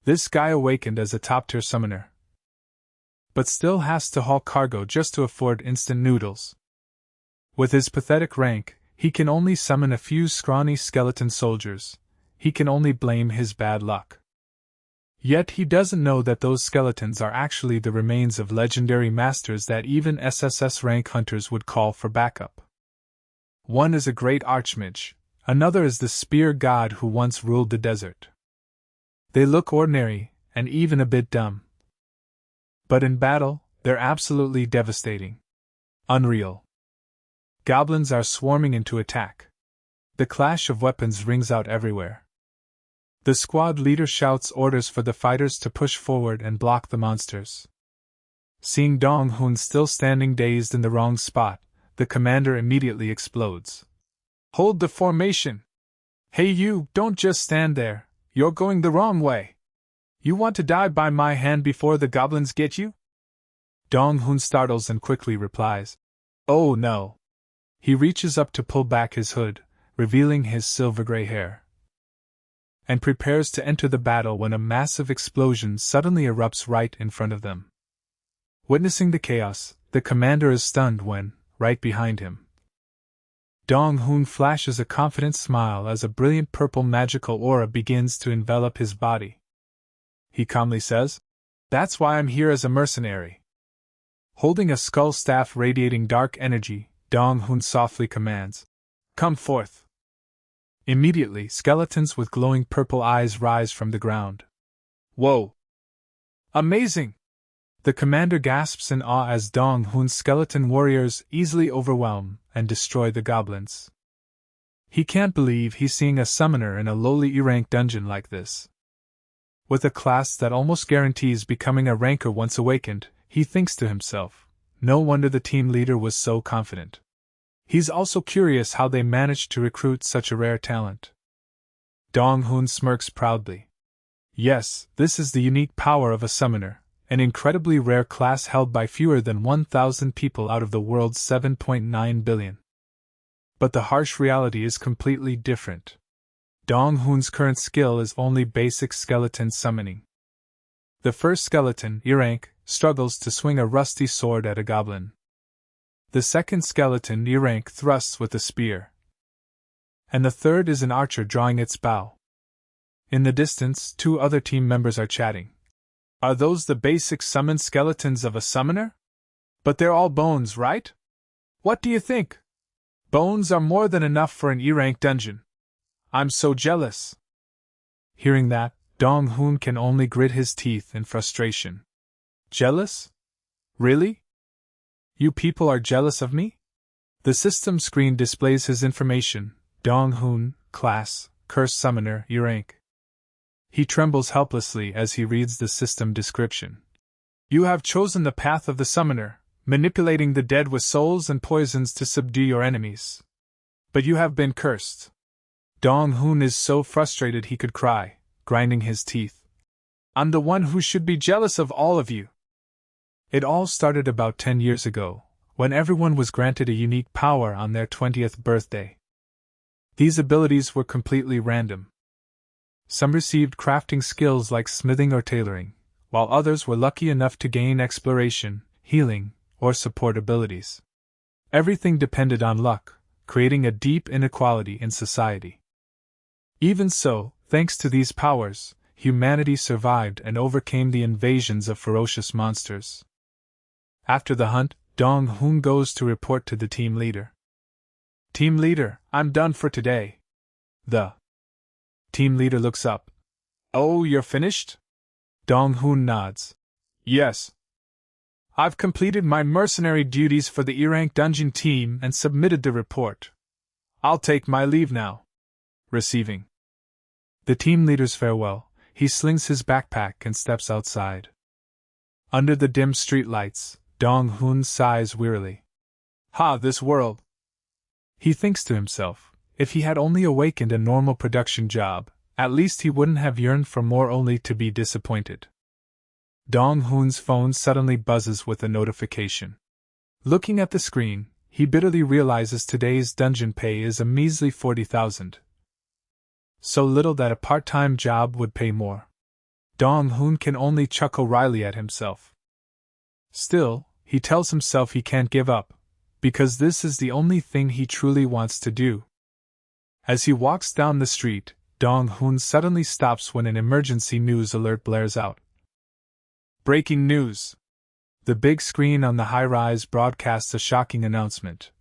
This guy awakened as a top-tier summoner, but still has to haul cargo just to afford instant noodles. With his pathetic rank, he can only summon a few scrawny skeleton soldiers. He can only blame his bad luck. Yet he doesn't know that those skeletons are actually the remains of legendary masters that even SSS rank hunters would call for backup. One is a great archmage, another is the spear god who once ruled the desert. They look ordinary, and even a bit dumb. But in battle, they're absolutely devastating. Unreal. Goblins are swarming into attack. The clash of weapons rings out everywhere. The squad leader shouts orders for the fighters to push forward and block the monsters. Seeing Dong Hoon still standing dazed in the wrong spot, the commander immediately explodes. Hold the formation! Hey you, don't just stand there, you're going the wrong way! You want to die by my hand before the goblins get you? Dong Hoon startles and quickly replies, "Oh no." He reaches up to pull back his hood, revealing his silver-gray hair, and prepares to enter the battle when a massive explosion suddenly erupts right in front of them. Witnessing the chaos, the commander is stunned when, right behind him, Dong Hoon flashes a confident smile as a brilliant purple magical aura begins to envelop his body. He calmly says, "That's why I'm here as a mercenary." Holding a skull staff radiating dark energy, Dong Hoon softly commands, "Come forth." Immediately, skeletons with glowing purple eyes rise from the ground. Whoa! Amazing! The commander gasps in awe as Dong Hoon's skeleton warriors easily overwhelm and destroy the goblins. He can't believe he's seeing a summoner in a lowly E-rank dungeon like this. With a class that almost guarantees becoming a ranker once awakened, he thinks to himself, no wonder the team leader was so confident. He's also curious how they managed to recruit such a rare talent. Dong Hoon smirks proudly. Yes, this is the unique power of a summoner, an incredibly rare class held by fewer than 1,000 people out of the world's 7.9 billion. But the harsh reality is completely different. Dong Hoon's current skill is only basic skeleton summoning. The first skeleton, E-rank, struggles to swing a rusty sword at a goblin. The second skeleton, E-rank, thrusts with a spear. And the third is an archer drawing its bow. In the distance, two other team members are chatting. Are those the basic summoned skeletons of a summoner? But they're all bones, right? What do you think? Bones are more than enough for an E-rank dungeon. I'm so jealous. Hearing that, Dong Hoon can only grit his teeth in frustration. Jealous? Really? You people are jealous of me? The system screen displays his information. Dong Hoon, class, cursed summoner, E-rank. He trembles helplessly as he reads the system description. You have chosen the path of the summoner, manipulating the dead with souls and poisons to subdue your enemies. But you have been cursed. Dong Hoon is so frustrated he could cry, grinding his teeth. I'm the one who should be jealous of all of you. It all started about 10 years ago, when everyone was granted a unique power on their 20th birthday. These abilities were completely random. Some received crafting skills like smithing or tailoring, while others were lucky enough to gain exploration, healing, or support abilities. Everything depended on luck, creating a deep inequality in society. Even so, thanks to these powers, humanity survived and overcame the invasions of ferocious monsters. After the hunt, Dong Hoon goes to report to the team leader. Team leader, I'm done for today. The team leader looks up. Oh, you're finished? Dong Hoon nods. Yes. I've completed my mercenary duties for the E-rank dungeon team and submitted the report. I'll take my leave now. Receiving the team leader's farewell, he slings his backpack and steps outside. Under the dim streetlights, Dong Hoon sighs wearily. Ha, this world! He thinks to himself, if he had only awakened a normal production job, at least he wouldn't have yearned for more only to be disappointed. Dong Hoon's phone suddenly buzzes with a notification. Looking at the screen, he bitterly realizes today's dungeon pay is a measly 40,000. So little that a part-time job would pay more. Dong Hoon can only chuckle wryly at himself. Still, he tells himself he can't give up, because this is the only thing he truly wants to do. As he walks down the street, Dong Hoon suddenly stops when an emergency news alert blares out. Breaking news! The big screen on the high-rise broadcasts a shocking announcement.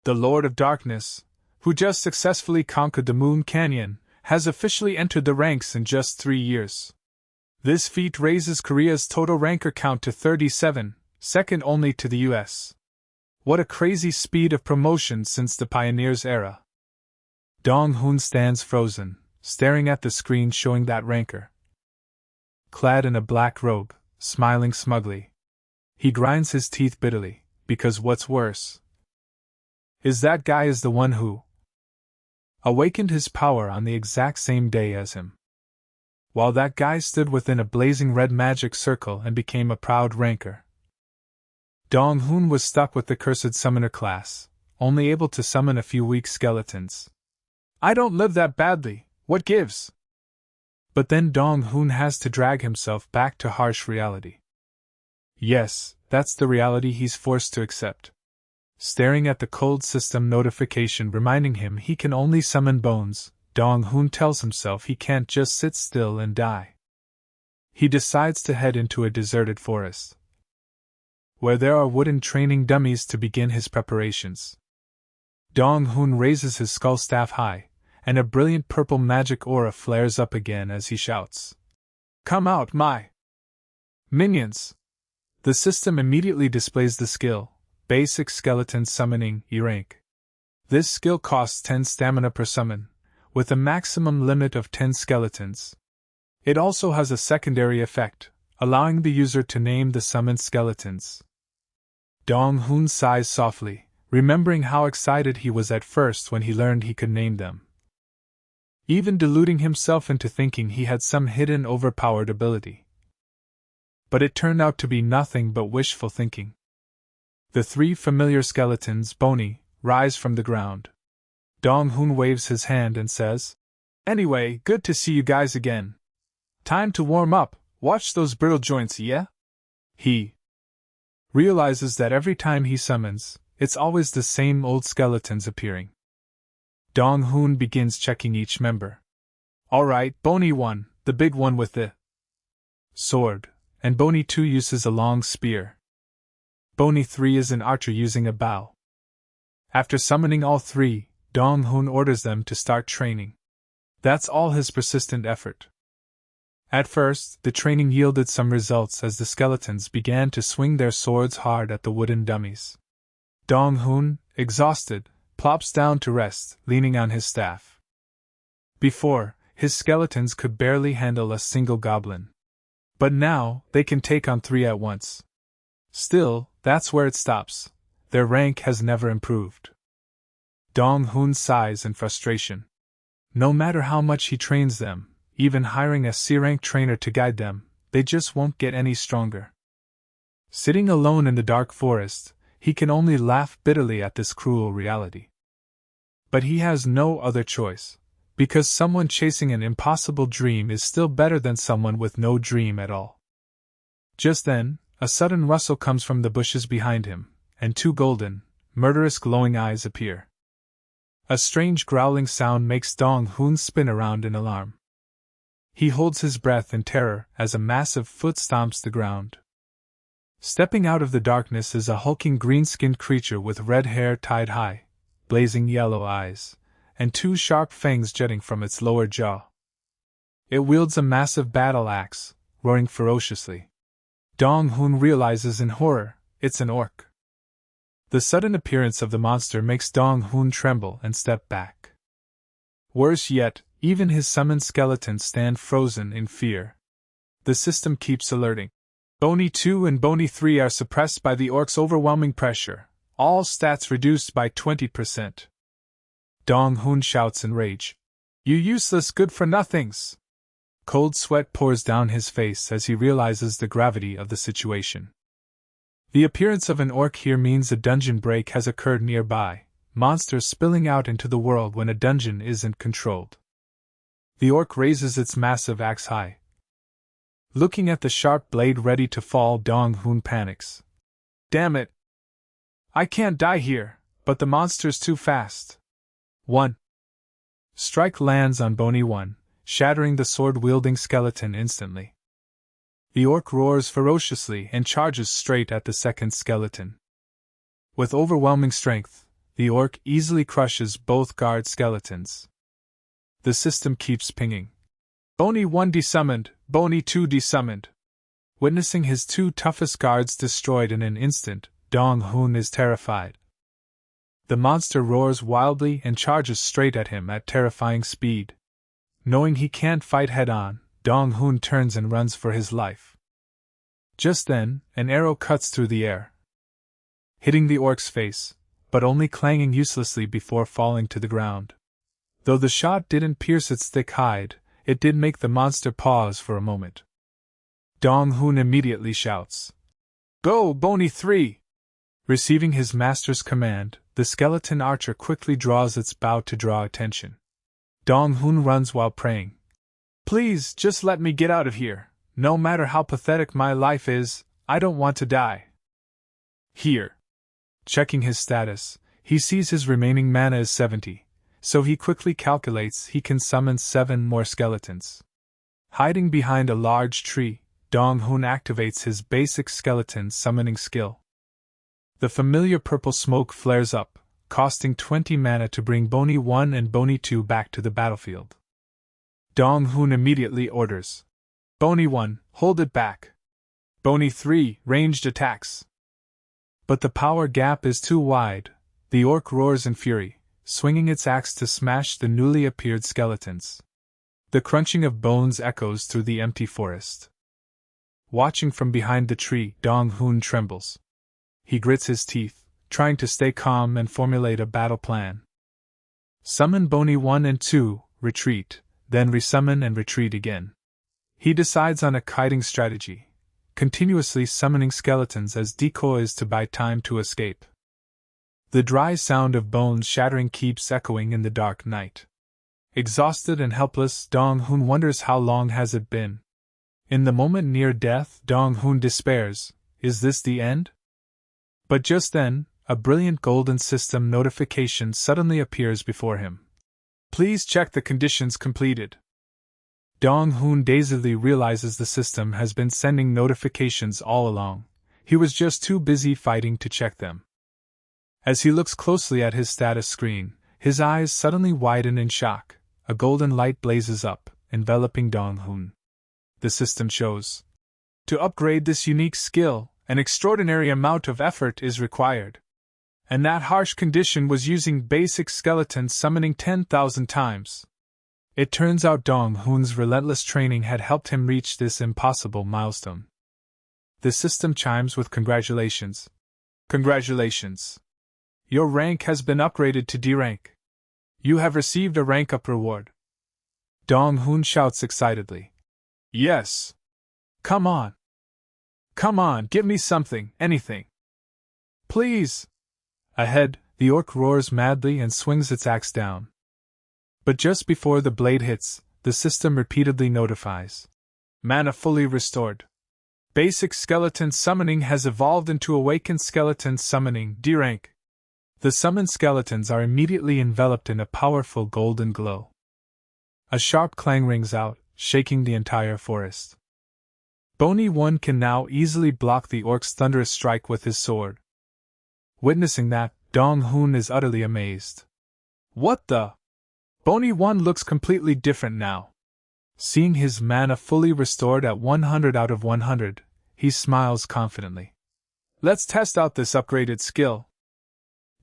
The Lord of Darkness, who just successfully conquered the Moon Canyon, has officially entered the ranks in just 3 years. This feat raises Korea's total ranker count to 37, second only to the US. What a crazy speed of promotion since the pioneers' era. Dong Hoon stands frozen, staring at the screen showing that ranker. Clad in a black robe, smiling smugly. He grinds his teeth bitterly, because what's worse is that guy is the one who awakened his power on the exact same day as him. While that guy stood within a blazing red magic circle and became a proud ranker. Dong Hoon was stuck with the cursed summoner class, only able to summon a few weak skeletons. I don't live that badly, what gives? But then Dong Hoon has to drag himself back to harsh reality. Yes, that's the reality he's forced to accept. Staring at the cold system notification reminding him he can only summon bones, Dong Hoon tells himself he can't just sit still and die. He decides to head into a deserted forest, where there are wooden training dummies to begin his preparations. Dong Hoon raises his skull staff high, and a brilliant purple magic aura flares up again as he shouts, "Come out, my minions!" The system immediately displays the skill, Basic Skeleton Summoning, E-rank. This skill costs 10 stamina per summon, with a maximum limit of 10 skeletons. It also has a secondary effect, allowing the user to name the summoned skeletons. Dong Hoon sighs softly, remembering how excited he was at first when he learned he could name them. Even deluding himself into thinking he had some hidden overpowered ability. But it turned out to be nothing but wishful thinking. The 3 familiar skeletons, bony, rise from the ground. Dong Hoon waves his hand and says, "Anyway, good to see you guys again. Time to warm up, watch those brittle joints, yeah?" He realizes that every time he summons, it's always the same old skeletons appearing. Dong Hoon begins checking each member. Alright, Bony 1, the big one with the sword, and Bony 2 uses a long spear. Bony 3 is an archer using a bow. After summoning all 3, Dong Hoon orders them to start training. That's all his persistent effort. At first, the training yielded some results as the skeletons began to swing their swords hard at the wooden dummies. Dong Hoon, exhausted, plops down to rest, leaning on his staff. Before, his skeletons could barely handle a single goblin. But now, they can take on 3 at once. Still, that's where it stops. Their rank has never improved. Dong Hoon sighs in frustration. No matter how much he trains them, even hiring a C-rank trainer to guide them, they just won't get any stronger. Sitting alone in the dark forest, he can only laugh bitterly at this cruel reality. But he has no other choice, because someone chasing an impossible dream is still better than someone with no dream at all. Just then, a sudden rustle comes from the bushes behind him, and 2 golden, murderous glowing eyes appear. A strange growling sound makes Dong Hoon spin around in alarm. He holds his breath in terror as a massive foot stomps the ground. Stepping out of the darkness is a hulking green-skinned creature with red hair tied high, blazing yellow eyes, and 2 sharp fangs jutting from its lower jaw. It wields a massive battle axe, roaring ferociously. Dong Hoon realizes in horror, it's an orc. The sudden appearance of the monster makes Dong Hoon tremble and step back. Worse yet, even his summoned skeletons stand frozen in fear. The system keeps alerting. Bony 2 and Bony 3 are suppressed by the orc's overwhelming pressure, all stats reduced by 20%. Dong Hoon shouts in rage. You useless good-for-nothings! Cold sweat pours down his face as he realizes the gravity of the situation. The appearance of an orc here means a dungeon break has occurred nearby, monsters spilling out into the world when a dungeon isn't controlled. The orc raises its massive axe high. Looking at the sharp blade ready to fall, Dong-hoon panics. Damn it! I can't die here, but the monster's too fast. 1. Strike lands on Bony 1, shattering the sword-wielding skeleton instantly. The orc roars ferociously and charges straight at the second skeleton. With overwhelming strength, the orc easily crushes both guard skeletons. The system keeps pinging. Bony 1 desummoned, Bony 2 desummoned. Witnessing his two toughest guards destroyed in an instant, Dong-hoon is terrified. The monster roars wildly and charges straight at him at terrifying speed. Knowing he can't fight head-on, Dong-hoon turns and runs for his life. Just then, an arrow cuts through the air, hitting the orc's face, but only clanging uselessly before falling to the ground. Though the shot didn't pierce its thick hide, it did make the monster pause for a moment. Dong-hoon immediately shouts, "Go, Bony 3! Receiving his master's command, the skeleton archer quickly draws its bow to draw attention. Dong-hoon runs while praying. Please, just let me get out of here. No matter how pathetic my life is, I don't want to die. Here. Checking his status, he sees his remaining mana is 70, so he quickly calculates he can summon 7 more skeletons. Hiding behind a large tree, Dong-hoon activates his basic skeleton summoning skill. The familiar purple smoke flares up, costing 20 mana to bring Bony 1 and Bony 2 back to the battlefield. Dong-hoon immediately orders, "Bony 1, hold it back. Bony 3, ranged attacks." But the power gap is too wide. The orc roars in fury, swinging its axe to smash the newly appeared skeletons. The crunching of bones echoes through the empty forest. Watching from behind the tree, Dong-hoon trembles. He grits his teeth, trying to stay calm and formulate a battle plan. Summon Bony 1 and 2, retreat, then resummon and retreat again. He decides on a kiting strategy, continuously summoning skeletons as decoys to buy time to escape. The dry sound of bones shattering keeps echoing in the dark night. Exhausted and helpless, Dong-hoon wonders how long has it been. In the moment near death, Dong-hoon despairs, is this the end? But just then, a brilliant golden system notification suddenly appears before him. Please check the conditions completed. Dong-hoon dazedly realizes the system has been sending notifications all along. He was just too busy fighting to check them. As he looks closely at his status screen, his eyes suddenly widen in shock. A golden light blazes up, enveloping Dong-hoon. The system shows, to upgrade this unique skill, an extraordinary amount of effort is required. And that harsh condition was using basic skeleton summoning 10,000 times. It turns out Dong-hoon's relentless training had helped him reach this impossible milestone. The system chimes with congratulations. Congratulations! Your rank has been upgraded to D rank. You have received a rank up reward. Dong-hoon shouts excitedly. Yes! Come on! Come on, give me something, anything. Please! Ahead, the orc roars madly and swings its axe down. But just before the blade hits, the system repeatedly notifies. Mana fully restored. Basic skeleton summoning has evolved into awakened skeleton summoning, D rank. The summoned skeletons are immediately enveloped in a powerful golden glow. A sharp clang rings out, shaking the entire forest. Bony 1 can now easily block the orc's thunderous strike with his sword. Witnessing that, Dong-hoon is utterly amazed. What the? Bony 1 looks completely different now. Seeing his mana fully restored at 100 out of 100, he smiles confidently. Let's test out this upgraded skill.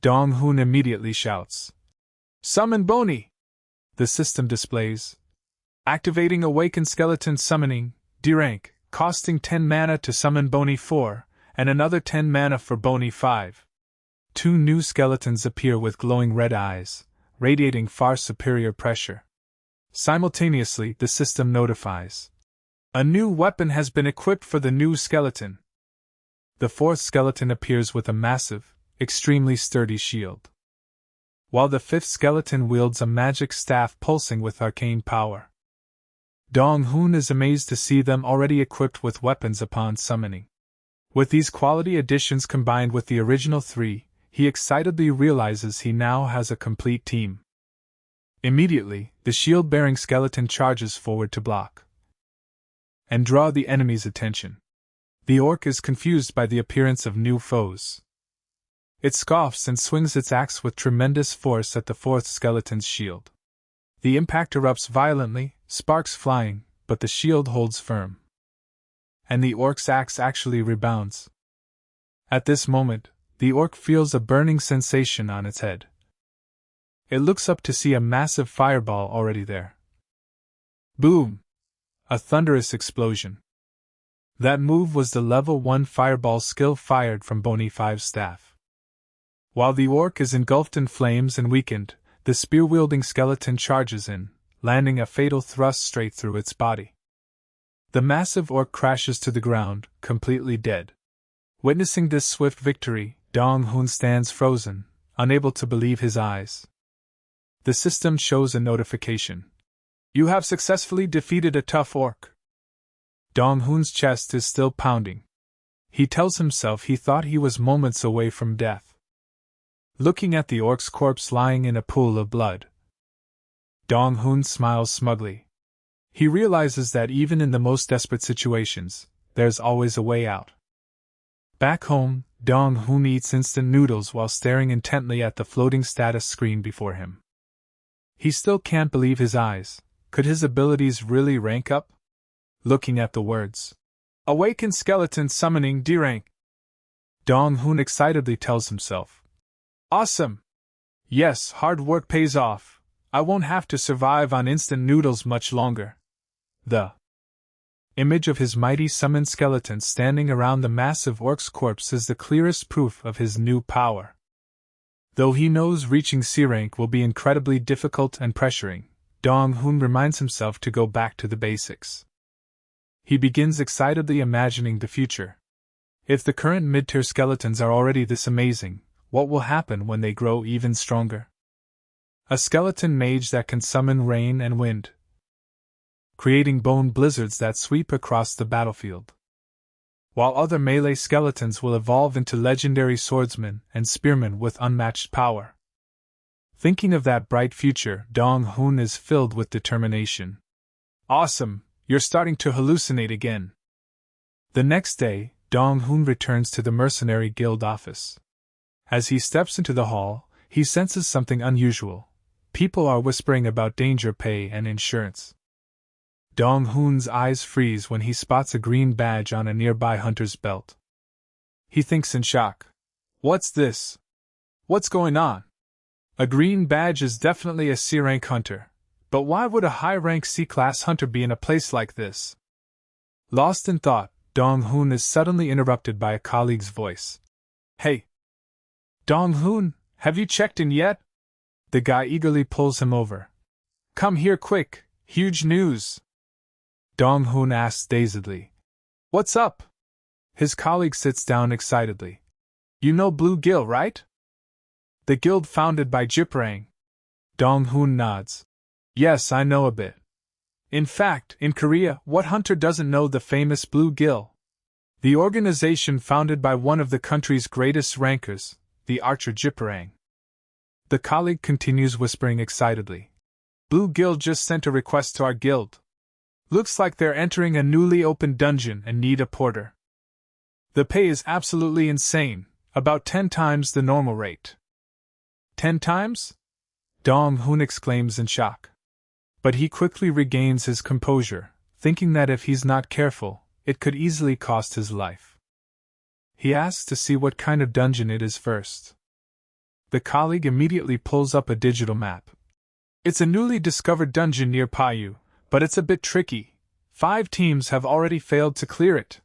Dong-hoon immediately shouts. Summon Bony! The system displays. Activating Awakened Skeleton Summoning, D rank, costing 10 mana to summon Bony 4, and another 10 mana for Bony 5. 2 new skeletons appear with glowing red eyes, radiating far superior pressure. Simultaneously, the system notifies. A new weapon has been equipped for the new skeleton. The 4th skeleton appears with a massive, extremely sturdy shield, while the 5th skeleton wields a magic staff pulsing with arcane power. Dong Hoon is amazed to see them already equipped with weapons upon summoning. With these quality additions combined with the original 3, he excitedly realizes he now has a complete team. Immediately, the shield-bearing skeleton charges forward to block and draw the enemy's attention. The orc is confused by the appearance of new foes. It scoffs and swings its axe with tremendous force at the 4th skeleton's shield. The impact erupts violently, sparks flying, but the shield holds firm. And the orc's axe actually rebounds. At this moment, the orc feels a burning sensation on its head. It looks up to see a massive fireball already there. Boom! A thunderous explosion. That move was the level 1 fireball skill fired from Bony 5's staff. While the orc is engulfed in flames and weakened, the spear-wielding skeleton charges in, landing a fatal thrust straight through its body. The massive orc crashes to the ground, completely dead. Witnessing this swift victory, Dong Hoon stands frozen, unable to believe his eyes. The system shows a notification. You have successfully defeated a tough orc. Dong Hoon's chest is still pounding. He tells himself he thought he was moments away from death. Looking at the orc's corpse lying in a pool of blood, Dong Hoon smiles smugly. He realizes that even in the most desperate situations, there's always a way out. Back home, Dong Hoon eats instant noodles while staring intently at the floating status screen before him. He still can't believe his eyes. Could his abilities really rank up? Looking at the words, "Awaken Skeleton Summoning D-rank," Dong Hoon excitedly tells himself, "Awesome! Yes, hard work pays off. I won't have to survive on instant noodles much longer." The image of his mighty summoned skeleton standing around the massive orc's corpse is the clearest proof of his new power. Though he knows reaching C-rank will be incredibly difficult and pressuring, Dong Hoon reminds himself to go back to the basics. He begins excitedly imagining the future. If the current mid-tier skeletons are already this amazing, what will happen when they grow even stronger? A skeleton mage that can summon rain and wind, creating bone blizzards that sweep across the battlefield. While other melee skeletons will evolve into legendary swordsmen and spearmen with unmatched power. Thinking of that bright future, Dong Hoon is filled with determination. Awesome! You're starting to hallucinate again. The next day, Dong Hoon returns to the Mercenary Guild office. As he steps into the hall, he senses something unusual. People are whispering about danger pay and insurance. Dong Hoon's eyes freeze when he spots a green badge on a nearby hunter's belt. He thinks in shock. What's this? What's going on? A green badge is definitely a C-rank hunter. But why would a high-rank C-class hunter be in a place like this? Lost in thought, Dong Hoon is suddenly interrupted by a colleague's voice. Hey! Dong Hoon, have you checked in yet? The guy eagerly pulls him over. Come here quick, huge news! Dong Hoon asks dazedly. What's up? His colleague sits down excitedly. You know Blue Gill, right? The guild founded by Jiparang. Dong Hoon nods. Yes, I know a bit. In fact, in Korea, what hunter doesn't know the famous Blue Gill? The organization founded by one of the country's greatest rankers, the archer Jiparang. The colleague continues whispering excitedly. Blue Gill just sent a request to our guild. Looks like they're entering a newly opened dungeon and need a porter. The pay is absolutely insane, about 10 times the normal rate. 10 times? Dong Hoon exclaims in shock. But he quickly regains his composure, thinking that if he's not careful, it could easily cost his life. He asks to see what kind of dungeon it is first. The colleague immediately pulls up a digital map. It's a newly discovered dungeon near Payu, but it's a bit tricky. 5 teams have already failed to clear it.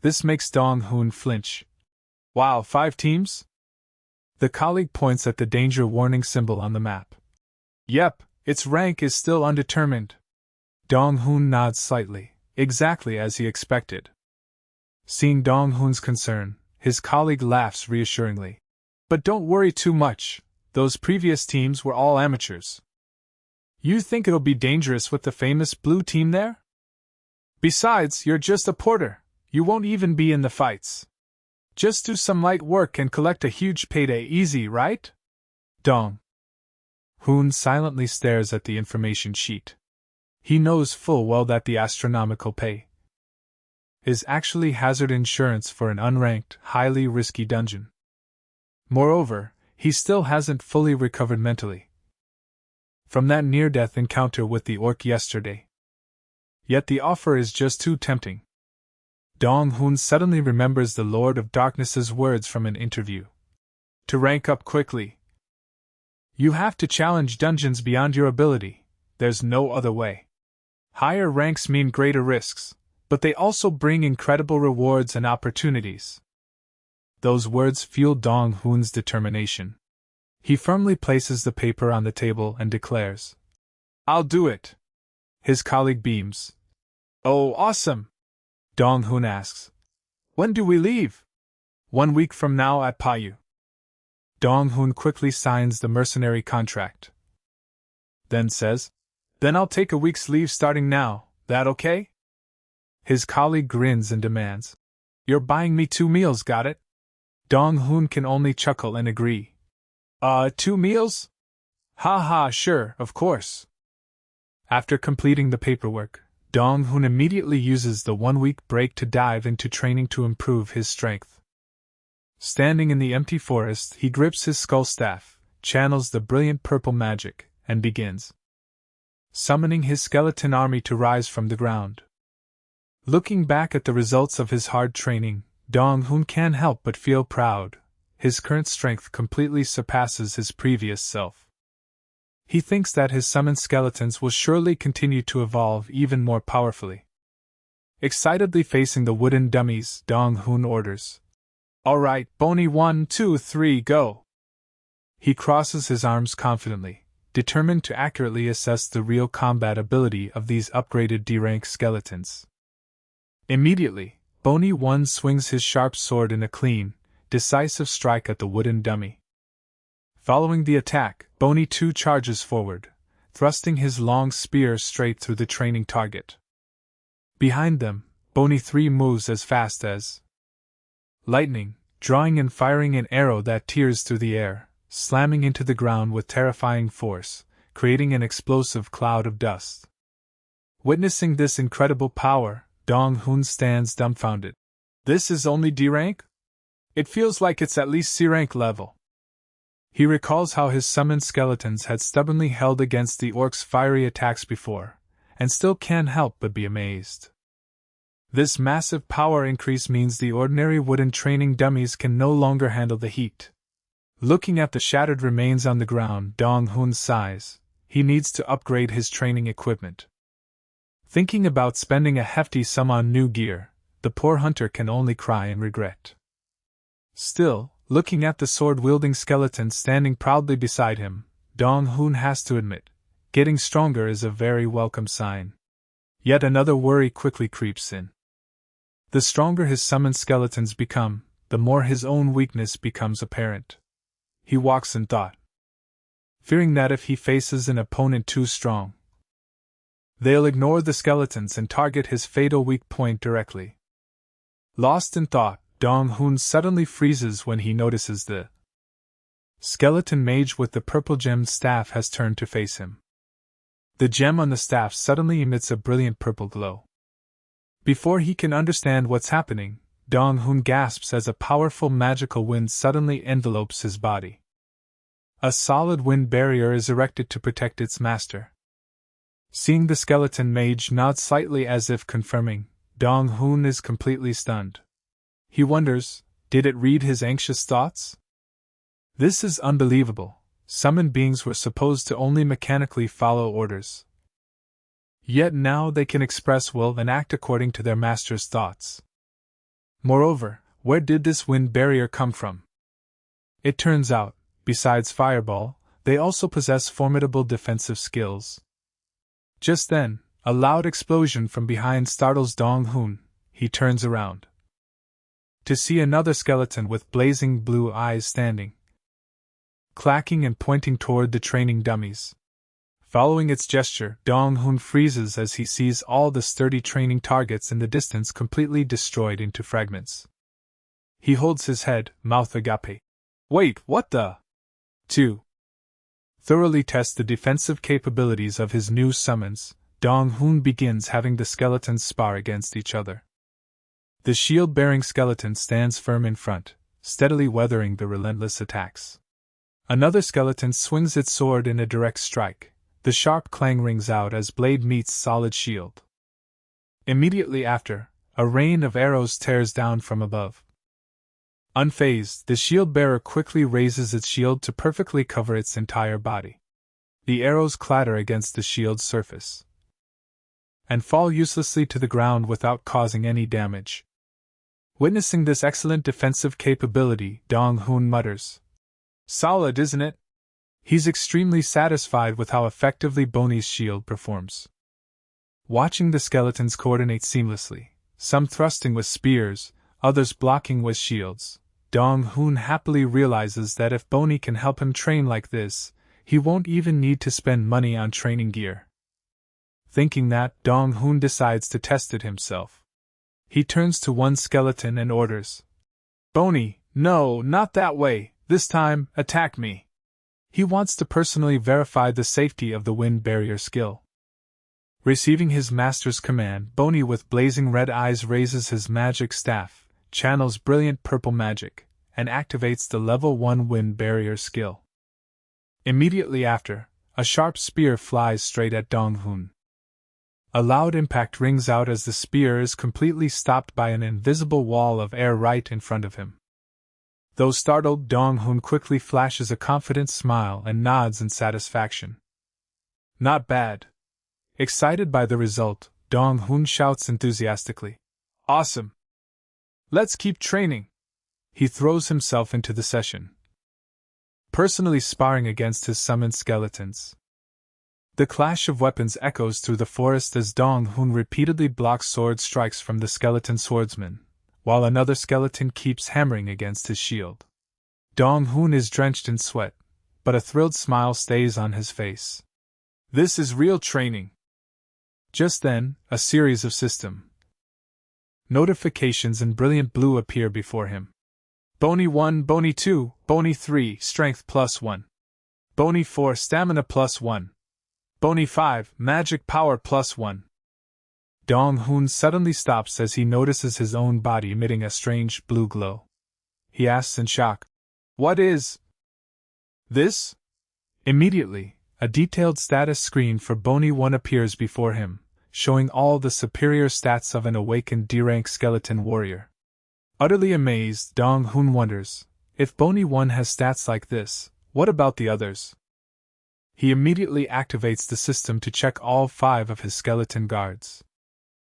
This makes Dong Hoon flinch. Wow, 5 teams? The colleague points at the danger warning symbol on the map. Yep. Its rank is still undetermined. Dong Hoon nods slightly, exactly as he expected. Seeing Dong Hoon's concern, his colleague laughs reassuringly. But don't worry too much, those previous teams were all amateurs. You think it'll be dangerous with the famous blue team there? Besides, you're just a porter. You won't even be in the fights. Just do some light work and collect a huge payday easy, right? Dong. Hoon silently stares at the information sheet. He knows full well that the astronomical pay is actually hazard insurance for an unranked, highly risky dungeon. Moreover, he still hasn't fully recovered mentally from that near-death encounter with the orc yesterday. Yet the offer is just too tempting. Dong Hoon suddenly remembers the Lord of Darkness's words from an interview. To rank up quickly, you have to challenge dungeons beyond your ability. There's no other way. Higher ranks mean greater risks, but they also bring incredible rewards and opportunities. Those words fuel Dong Hoon's determination. He firmly places the paper on the table and declares, "I'll do it." His colleague beams. "Oh, awesome!" Dong Hoon asks, "When do we leave?" "1 week from now at Payu." Dong Hoon quickly signs the mercenary contract. Then says, "Then I'll take a week's leave starting now, that okay?" His colleague grins and demands, "You're buying me 2 meals, got it?" Dong Hoon can only chuckle and agree. 2 meals? Ha ha, sure, of course." After completing the paperwork, Dong Hoon immediately uses the 1-week break to dive into training to improve his strength. Standing in the empty forest, he grips his skull staff, channels the brilliant purple magic, and begins summoning his skeleton army to rise from the ground. Looking back at the results of his hard training, Dong Hoon can't help but feel proud. His current strength completely surpasses his previous self. He thinks that his summoned skeletons will surely continue to evolve even more powerfully. Excitedly facing the wooden dummies, Dong Hoon orders, "All right, Bony 1, 2, 3, go!" He crosses his arms confidently, determined to accurately assess the real combat ability of these upgraded D-rank skeletons. Immediately, Bony 1 swings his sharp sword in a clean, decisive strike at the wooden dummy. Following the attack, Bony 2 charges forward, thrusting his long spear straight through the training target. Behind them, Bony 3 moves as fast as lightning, drawing and firing an arrow that tears through the air, slamming into the ground with terrifying force, creating an explosive cloud of dust. Witnessing this incredible power, Dong Hoon stands dumbfounded. This is only D-rank? It feels like it's at least C-rank level. He recalls how his summoned skeletons had stubbornly held against the orc's fiery attacks before, and still can't help but be amazed. This massive power increase means the ordinary wooden training dummies can no longer handle the heat. Looking at the shattered remains on the ground, Dong Hoon sighs. He needs to upgrade his training equipment. Thinking about spending a hefty sum on new gear, the poor hunter can only cry in regret. Still, looking at the sword-wielding skeleton standing proudly beside him, Dong Hoon has to admit, getting stronger is a very welcome sign. Yet another worry quickly creeps in. The stronger his summoned skeletons become, the more his own weakness becomes apparent. He walks in thought, fearing that if he faces an opponent too strong, they'll ignore the skeletons and target his fatal weak point directly. Lost in thought, Dong Hoon suddenly freezes when he notices the skeleton mage with the purple gemmed staff has turned to face him. The gem on the staff suddenly emits a brilliant purple glow. Before he can understand what's happening, Dong Hoon gasps as a powerful magical wind suddenly envelopes his body. A solid wind barrier is erected to protect its master. Seeing the skeleton mage nod slightly as if confirming, Dong Hoon is completely stunned. He wonders, did it read his anxious thoughts? This is unbelievable. Summoned beings were supposed to only mechanically follow orders. Yet now they can express will and act according to their master's thoughts. Moreover, where did this wind barrier come from? It turns out, besides fireball, they also possess formidable defensive skills. Just then, a loud explosion from behind startles Dong Hoon. He turns around to see another skeleton with blazing blue eyes standing, clacking and pointing toward the training dummies. Following its gesture, Dong Hoon freezes as he sees all the sturdy training targets in the distance completely destroyed into fragments. He holds his head, mouth agape. Wait, what the? 2. Thoroughly test the defensive capabilities of his new summons, Dong Hoon begins having the skeletons spar against each other. The shield-bearing skeleton stands firm in front, steadily weathering the relentless attacks. Another skeleton swings its sword in a direct strike. The sharp clang rings out as blade meets solid shield. Immediately after, a rain of arrows tears down from above. Unfazed, the shield-bearer quickly raises its shield to perfectly cover its entire body. The arrows clatter against the shield's surface and fall uselessly to the ground without causing any damage. Witnessing this excellent defensive capability, Dong Hoon mutters, "Solid, isn't it?" He's extremely satisfied with how effectively Boney's shield performs. Watching the skeletons coordinate seamlessly, some thrusting with spears, others blocking with shields, Dong Hoon happily realizes that if Boney can help him train like this, he won't even need to spend money on training gear. Thinking that, Dong Hoon decides to test it himself. He turns to one skeleton and orders, "Boney, no, not that way, this time, attack me." He wants to personally verify the safety of the wind barrier skill. Receiving his master's command, Boney with blazing red eyes raises his magic staff, channels brilliant purple magic, and activates the level 1 wind barrier skill. Immediately after, a sharp spear flies straight at Dong Hoon. A loud impact rings out as the spear is completely stopped by an invisible wall of air right in front of him. Though startled, Dong Hoon quickly flashes a confident smile and nods in satisfaction. Not bad. Excited by the result, Dong Hoon shouts enthusiastically, "Awesome! Let's keep training!" He throws himself into the session, personally sparring against his summoned skeletons. The clash of weapons echoes through the forest as Dong Hoon repeatedly blocks sword strikes from the skeleton swordsman, while another skeleton keeps hammering against his shield. Dong Hoon is drenched in sweat, but a thrilled smile stays on his face. This is real training. Just then, a series of system notifications in brilliant blue appear before him. Boney 1, Boney 2, Boney 3, Strength +1. Boney 4, Stamina +1. Boney 5, Magic Power +1. Dong Hoon suddenly stops as he notices his own body emitting a strange blue glow. He asks in shock, "What is this?" Immediately, a detailed status screen for Boney 1 appears before him, showing all the superior stats of an awakened D-rank skeleton warrior. Utterly amazed, Dong Hoon wonders, if Boney 1 has stats like this, what about the others? He immediately activates the system to check all 5 of his skeleton guards.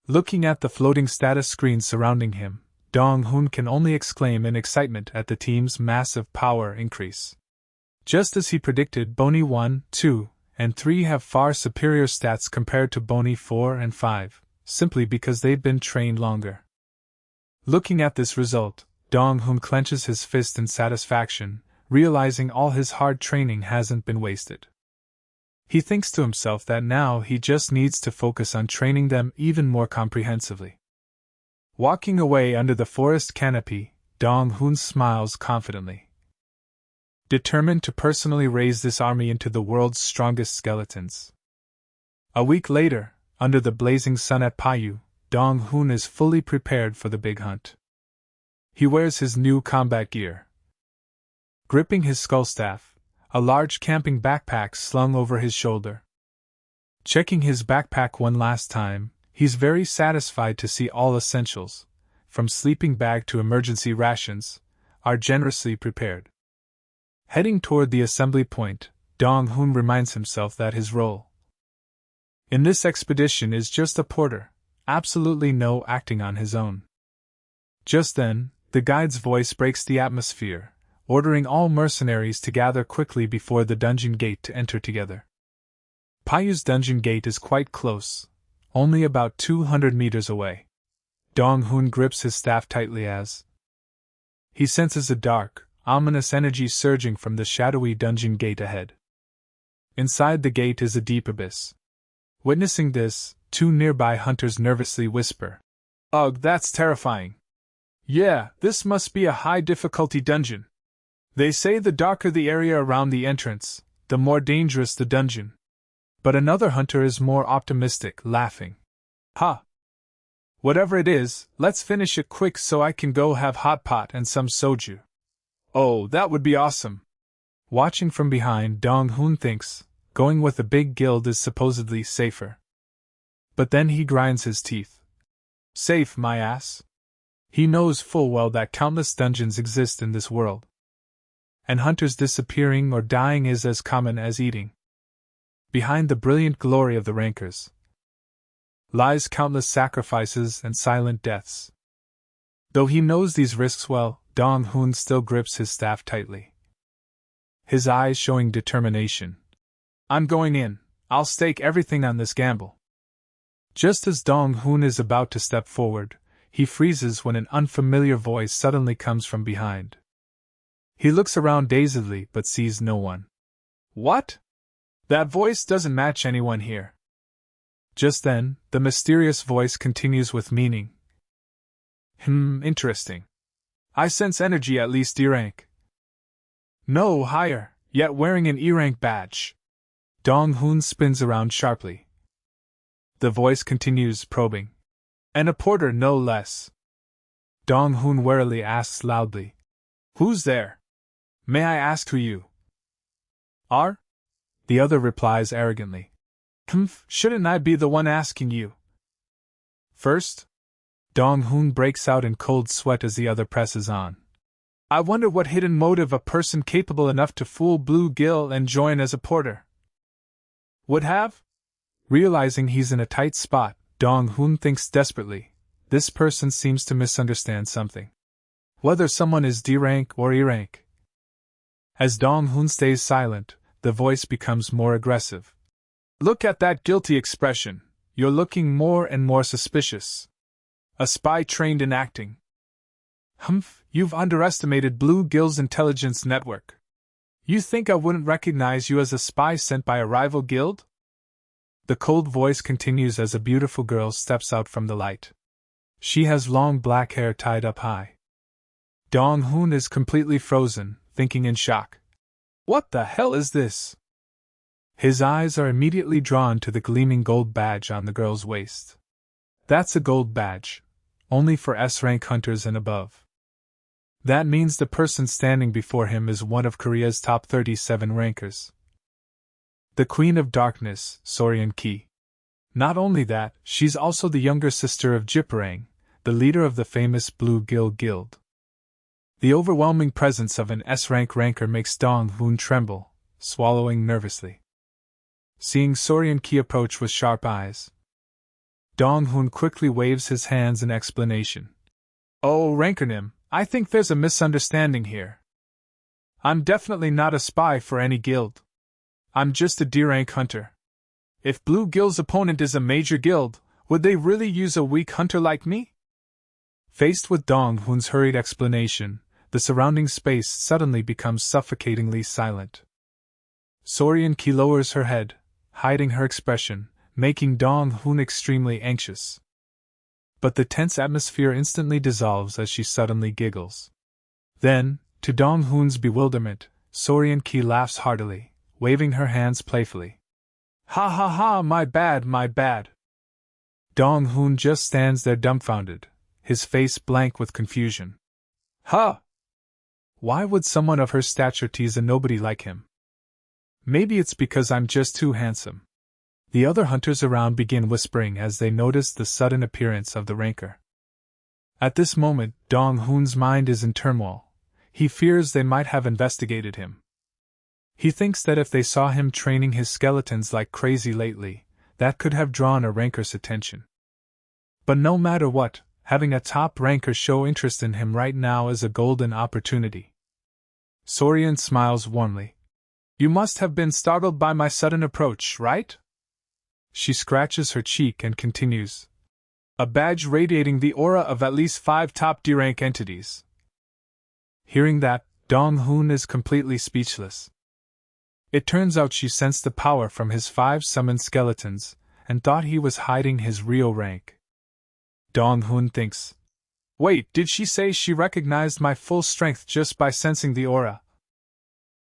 Looking at the floating status screen surrounding him, Dong Hoon can only exclaim in excitement at the team's massive power increase. Just as he predicted, Boney 1, 2, and 3 have far superior stats compared to Boney 4 and 5, simply because they've been trained longer. Looking at this result, Dong Hoon clenches his fist in satisfaction, realizing all his hard training hasn't been wasted. He thinks to himself that now he just needs to focus on training them even more comprehensively. Walking away under the forest canopy, Dong Hoon smiles confidently, determined to personally raise this army into the world's strongest skeletons. A week later, under the blazing sun at Payu, Dong Hoon is fully prepared for the big hunt. He wears his new combat gear. Gripping his skull staff, a large camping backpack slung over his shoulder. Checking his backpack one last time, he's very satisfied to see all essentials, from sleeping bag to emergency rations, are generously prepared. Heading toward the assembly point, Dong Hoon reminds himself that his role in this expedition is just a porter, absolutely no acting on his own. Just then, the guide's voice breaks the atmosphere, ordering all mercenaries to gather quickly before the dungeon gate to enter together. Payu's dungeon gate is quite close, only about 200 meters away. Dong Hoon grips his staff tightly as he senses a dark, ominous energy surging from the shadowy dungeon gate ahead. Inside the gate is a deep abyss. Witnessing this, two nearby hunters nervously whisper, "Ugh, that's terrifying. Yeah, this must be a high-difficulty dungeon. They say the darker the area around the entrance, the more dangerous the dungeon." But another hunter is more optimistic, laughing. "Ha! Whatever it is, let's finish it quick so I can go have hot pot and some soju." "Oh, that would be awesome." Watching from behind, Dong Hoon thinks, going with a big guild is supposedly safer. But then he grinds his teeth. Safe, my ass. He knows full well that countless dungeons exist in this world. And hunters disappearing or dying is as common as eating. Behind the brilliant glory of the rankers lies countless sacrifices and silent deaths. Though he knows these risks well, Dong Hoon still grips his staff tightly, his eyes showing determination. "I'm going in. I'll stake everything on this gamble." Just as Dong Hoon is about to step forward, he freezes when an unfamiliar voice suddenly comes from behind. He looks around dazedly but sees no one. What? That voice doesn't match anyone here. Just then, the mysterious voice continues with meaning. Interesting. I sense energy at least E-rank. No, higher, yet wearing an E-rank badge. Dong Hoon spins around sharply. The voice continues, probing. And a porter no less. Dong Hoon warily asks loudly. Who's there? May I ask who you are? The other replies arrogantly. Shouldn't I be the one asking you first? Dong Hoon breaks out in cold sweat as the other presses on. I wonder what hidden motive a person capable enough to fool Blue Gill and join as a porter would have? Realizing he's in a tight spot, Dong Hoon thinks desperately. This person seems to misunderstand something. Whether someone is D-rank or E-rank. As Dong Hoon stays silent, the voice becomes more aggressive. Look at that guilty expression. You're looking more and more suspicious. A spy trained in acting. You've underestimated Blue Gill's intelligence network. You think I wouldn't recognize you as a spy sent by a rival guild? The cold voice continues as a beautiful girl steps out from the light. She has long black hair tied up high. Dong Hoon is completely frozen, thinking in shock. What the hell is this? His eyes are immediately drawn to the gleaming gold badge on the girl's waist. That's a gold badge, only for S-rank hunters and above. That means the person standing before him is one of Korea's top 37 rankers. The Queen of Darkness, Soriun Ki. Not only that, she's also the younger sister of Jiparang, the leader of the famous Blue Gill Guild. The overwhelming presence of an S-rank ranker makes Dong Hoon tremble, swallowing nervously. Seeing Soriun Ki approach with sharp eyes, Dong Hoon quickly waves his hands in explanation. Oh, Rankernim, I think there's a misunderstanding here. I'm definitely not a spy for any guild. I'm just a D-rank hunter. If Blue Gill's opponent is a major guild, would they really use a weak hunter like me? Faced with Dong Hoon's hurried explanation, the surrounding space suddenly becomes suffocatingly silent. Soriun Ki lowers her head, hiding her expression, making Dong Hoon extremely anxious. But the tense atmosphere instantly dissolves as she suddenly giggles. Then, to Dong Hoon's bewilderment, Soriun Ki laughs heartily, waving her hands playfully. Ha ha ha, my bad, my bad. Dong Hoon just stands there dumbfounded, his face blank with confusion. Huh! Why would someone of her stature tease a nobody like him? Maybe it's because I'm just too handsome. The other hunters around begin whispering as they notice the sudden appearance of the ranker. At this moment, Dong Hoon's mind is in turmoil. He fears they might have investigated him. He thinks that if they saw him training his skeletons like crazy lately, that could have drawn a ranker's attention. But no matter what, having a top ranker show interest in him right now is a golden opportunity. Soriun smiles warmly. You must have been startled by my sudden approach, right? She scratches her cheek and continues. A badge radiating the aura of at least 5 top D-rank entities. Hearing that, Dong Hoon is completely speechless. It turns out she sensed the power from his 5 summoned skeletons, and thought he was hiding his real rank. Dong Hoon thinks, "Wait, did she say she recognized my full strength just by sensing the aura?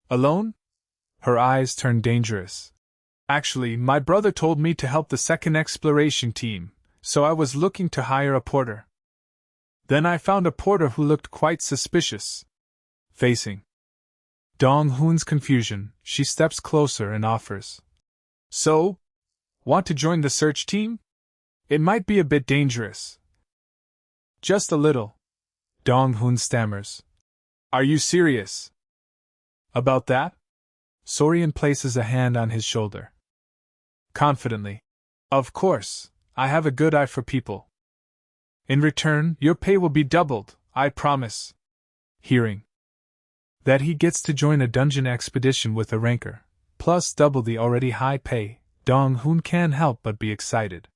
Alone?" Her eyes turn dangerous. "Actually, my brother told me to help the second exploration team, so I was looking to hire a porter. Then I found a porter who looked quite suspicious." Facing Dong Hoon's confusion, she steps closer and offers, "So? Want to join the search team? It might be a bit dangerous." "Just a little," Dong Hoon stammers. "Are you serious about that?" Soriun places a hand on his shoulder. Confidently, "Of course, I have a good eye for people. In return, your pay will be doubled, I promise." Hearing that he gets to join a dungeon expedition with a ranker, plus double the already high pay, Dong Hoon can't help but be excited.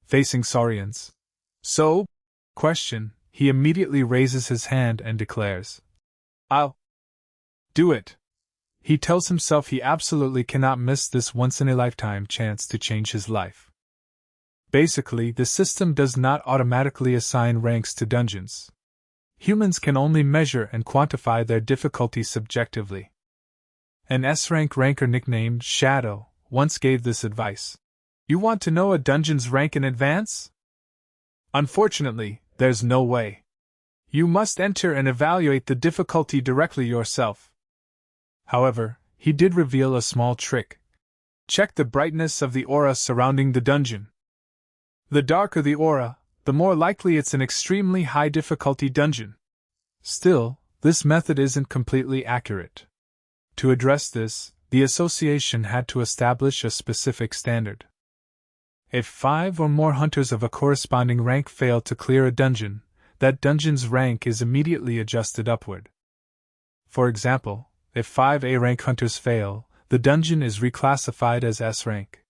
Facing Soriun's "So?" question, he immediately raises his hand and declares, "I'll do it." He tells himself he absolutely cannot miss this once-in-a-lifetime chance to change his life. Basically, the system does not automatically assign ranks to dungeons. Humans can only measure and quantify their difficulty subjectively. An S-rank ranker nicknamed Shadow once gave this advice: "You want to know a dungeon's rank in advance? Unfortunately, there's no way. You must enter and evaluate the difficulty directly yourself." However, he did reveal a small trick. Check the brightness of the aura surrounding the dungeon. The darker the aura, the more likely it's an extremely high difficulty dungeon. Still, this method isn't completely accurate. To address this, the association had to establish a specific standard. If 5 or more hunters of a corresponding rank fail to clear a dungeon, that dungeon's rank is immediately adjusted upward. For example, if 5 A-rank hunters fail, the dungeon is reclassified as S-rank.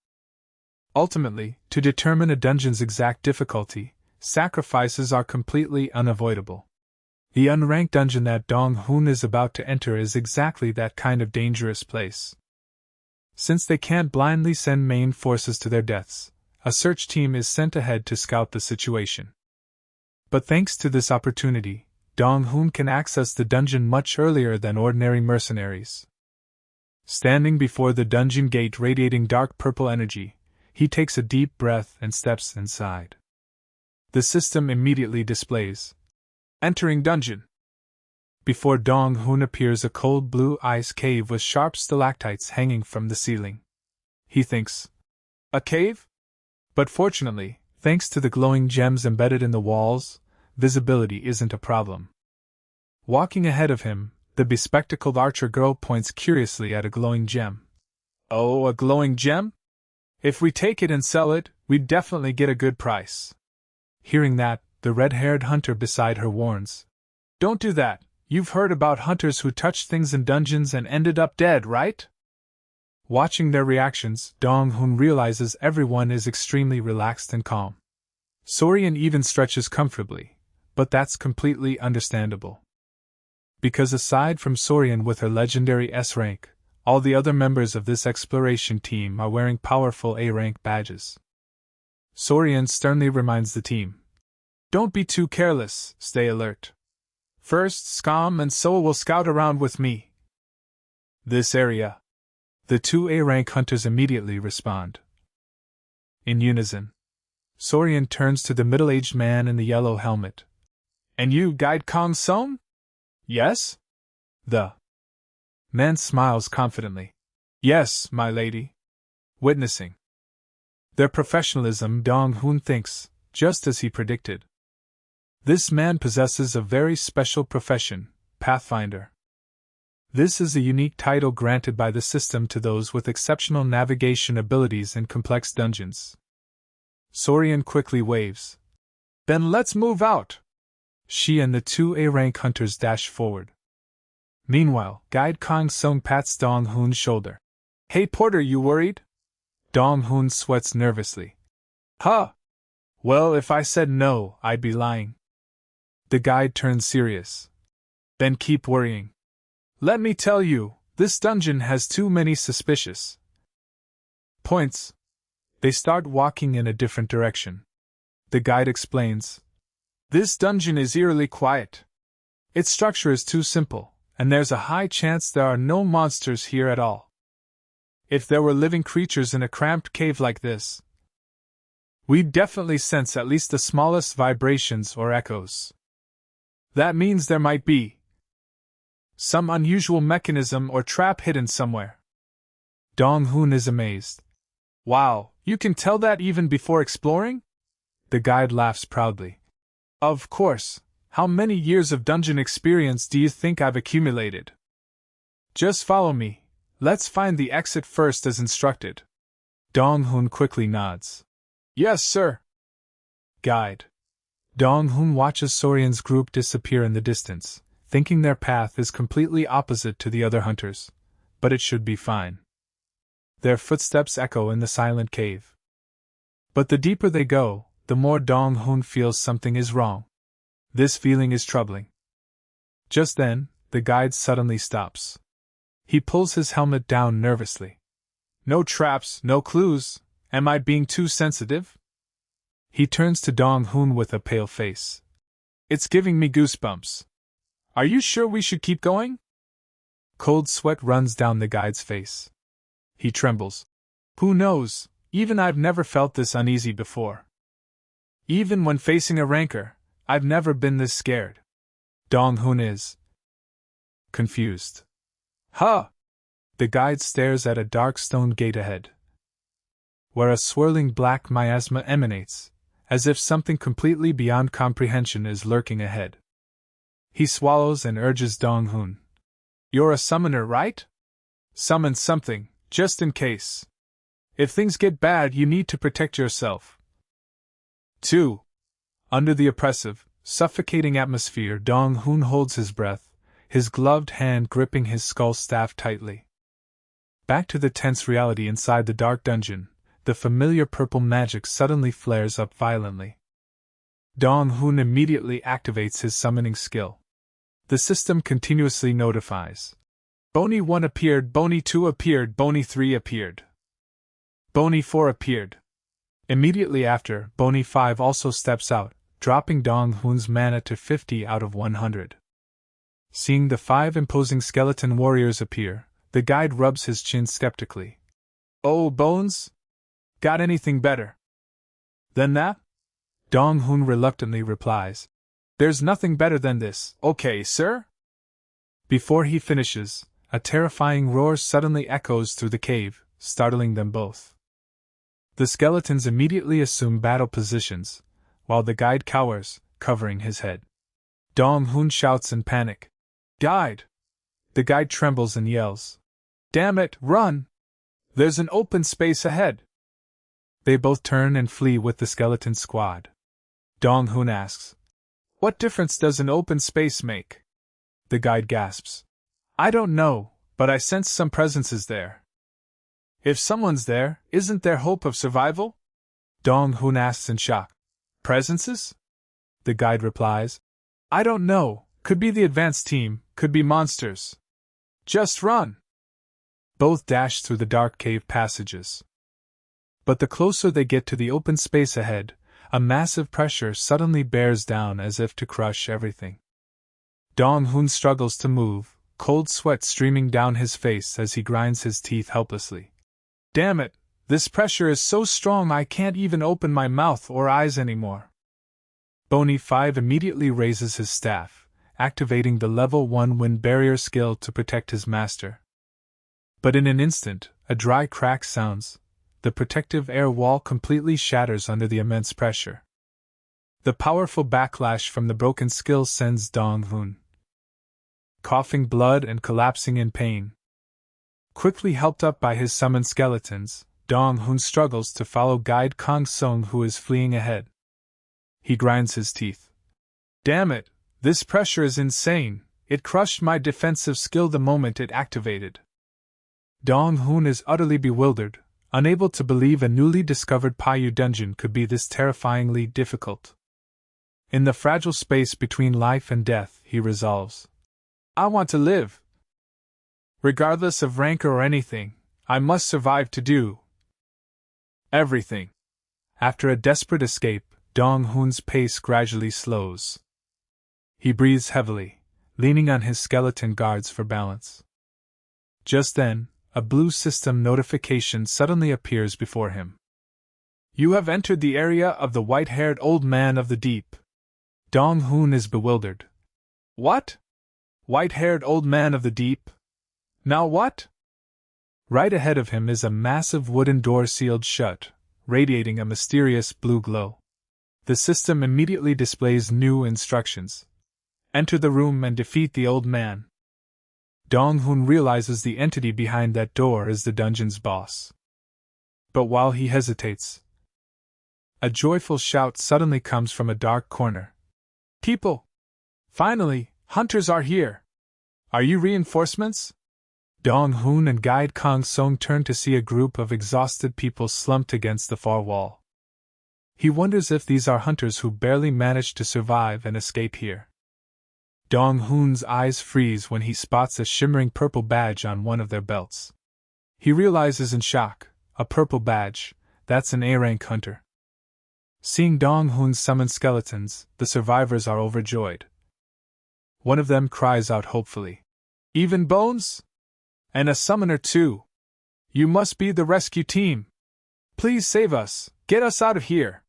Ultimately, to determine a dungeon's exact difficulty, sacrifices are completely unavoidable. The unranked dungeon that Dong Hoon is about to enter is exactly that kind of dangerous place. Since they can't blindly send main forces to their deaths, a search team is sent ahead to scout the situation. But thanks to this opportunity, Dong Hoon can access the dungeon much earlier than ordinary mercenaries. Standing before the dungeon gate radiating dark purple energy, he takes a deep breath and steps inside. The system immediately displays, "Entering dungeon." Before Dong Hoon appears a cold blue ice cave with sharp stalactites hanging from the ceiling. He thinks, "A cave?" But fortunately, thanks to the glowing gems embedded in the walls, visibility isn't a problem. Walking ahead of him, the bespectacled archer girl points curiously at a glowing gem. "Oh, a glowing gem? If we take it and sell it, we'd definitely get a good price." Hearing that, the red-haired hunter beside her warns, "Don't do that. You've heard about hunters who touched things in dungeons and ended up dead, right?" Watching their reactions, Dong Hoon realizes everyone is extremely relaxed and calm. Soriun even stretches comfortably, but that's completely understandable. Because aside from Soriun with her legendary S rank, all the other members of this exploration team are wearing powerful A rank badges. Soriun sternly reminds the team, "Don't be too careless, stay alert. First, Scum and So will scout around with me this area." The 2 A-rank hunters immediately respond. In unison, Soriun turns to the middle-aged man in the yellow helmet. "And you, Guide Kong Song?" "Yes?" The man smiles confidently. "Yes, my lady." Witnessing their professionalism, Dong Hoon thinks, just as he predicted. This man possesses a very special profession, Pathfinder. This is a unique title granted by the system to those with exceptional navigation abilities in complex dungeons. Soriun quickly waves. "Then let's move out." She and the 2 A-rank hunters dash forward. Meanwhile, Guide Kong Song pats Dong Hoon's shoulder. "Hey Porter, you worried?" Dong Hoon sweats nervously. "Huh? Well, if I said no, I'd be lying." The guide turns serious. "Then keep worrying. Let me tell you, This dungeon has too many suspicious points. They start walking in a different direction. The guide explains. This dungeon is eerily quiet. Its structure is too simple, and there's a high chance there are no monsters here at all. If there were living creatures in a cramped cave like this, we'd definitely sense at least the smallest vibrations or echoes. That means there might be some unusual mechanism or trap hidden somewhere. Dong-hoon is amazed. Wow, you can tell that even before exploring? The guide laughs proudly. Of course, how many years of dungeon experience do you think I've accumulated? Just follow me, let's find the exit first as instructed. Dong-hoon quickly nods. Yes, sir. Guide. Dong-hoon watches Soriun's group disappear in the distance, thinking their path is completely opposite to the other hunters, but it should be fine. Their footsteps echo in the silent cave. But the deeper they go, the more Dong-hoon feels something is wrong. This feeling is troubling. Just then, the guide suddenly stops. He pulls his helmet down nervously. No traps, no clues. Am I being too sensitive? He turns to Dong-hoon with a pale face. It's giving me goosebumps. Are you sure we should keep going? Cold sweat runs down the guide's face. He trembles. Who knows, even I've never felt this uneasy before. Even when facing a ranker, I've never been this scared. Dong-hoon is confused. Huh! The guide stares at a dark stone gate ahead, where a swirling black miasma emanates, as if something completely beyond comprehension is lurking ahead. He swallows and urges Dong-hoon. You're a summoner, right? Summon something, just in case. If things get bad, you need to protect yourself. 2. Under the oppressive, suffocating atmosphere, Dong-hoon holds his breath, his gloved hand gripping his skull staff tightly. Back to the tense reality inside the dark dungeon, the familiar purple magic suddenly flares up violently. Dong-hoon immediately activates his summoning skill. The system continuously notifies. Bony 1 appeared, Bony 2 appeared, Bony 3 appeared. Bony 4 appeared. Immediately after, Bony 5 also steps out, dropping Dong-hoon's mana to 50 out of 100. Seeing the 5 imposing skeleton warriors appear, the guide rubs his chin skeptically. Oh, Bones? Got anything better than that? Dong-hoon reluctantly replies. There's nothing better than this, okay, sir? Before he finishes, a terrifying roar suddenly echoes through the cave, startling them both. The skeletons immediately assume battle positions, while the guide cowers, covering his head. Dong-hoon shouts in panic. Guide! The guide trembles and yells. Damn it, run! There's an open space ahead! They both turn and flee with the skeleton squad. Dong-hoon asks. What difference does an open space make? The guide gasps. I don't know, but I sense some presences there. If someone's there, isn't there hope of survival? Dong-hoon asks in shock. Presences? The guide replies. I don't know, could be the advanced team, could be monsters. Just run! Both dash through the dark cave passages. But the closer they get to the open space ahead, a massive pressure suddenly bears down as if to crush everything. Dong-hoon struggles to move, cold sweat streaming down his face as he grinds his teeth helplessly. Damn it, this pressure is so strong I can't even open my mouth or eyes anymore. Bony 5 immediately raises his staff, activating the level 1 wind barrier skill to protect his master. But in an instant, a dry crack sounds. The protective air wall completely shatters under the immense pressure. The powerful backlash from the broken skill sends Dong-hoon coughing blood and collapsing in pain. Quickly helped up by his summoned skeletons, Dong-hoon struggles to follow guide Kong-sung, who is fleeing ahead. He grinds his teeth. Damn it, this pressure is insane, it crushed my defensive skill the moment it activated. Dong-hoon is utterly bewildered, unable to believe a newly discovered Paiyu dungeon could be this terrifyingly difficult. In the fragile space between life and death, he resolves. I want to live. Regardless of rank or anything, I must survive to do everything. After a desperate escape, Dong Hoon's pace gradually slows. He breathes heavily, leaning on his skeleton guards for balance. Just then, a blue system notification suddenly appears before him. You have entered the area of the white-haired old man of the deep. Dong Hoon is bewildered. What? White-haired old man of the deep? Now what? Right ahead of him is a massive wooden door sealed shut, radiating a mysterious blue glow. The system immediately displays new instructions. Enter the room and defeat the old man. Dong Hoon realizes the entity behind that door is the dungeon's boss. But while he hesitates, a joyful shout suddenly comes from a dark corner. People! Finally, hunters are here! Are you reinforcements? Dong Hoon and guide Kong Song turn to see a group of exhausted people slumped against the far wall. He wonders if these are hunters who barely managed to survive and escape here. Dong Hoon's eyes freeze when he spots a shimmering purple badge on one of their belts. He realizes in shock, a purple badge, that's an A-rank hunter. Seeing Dong Hoon summon skeletons, the survivors are overjoyed. One of them cries out hopefully, Even bones? And a summoner too. You must be the rescue team. Please save us, get us out of here.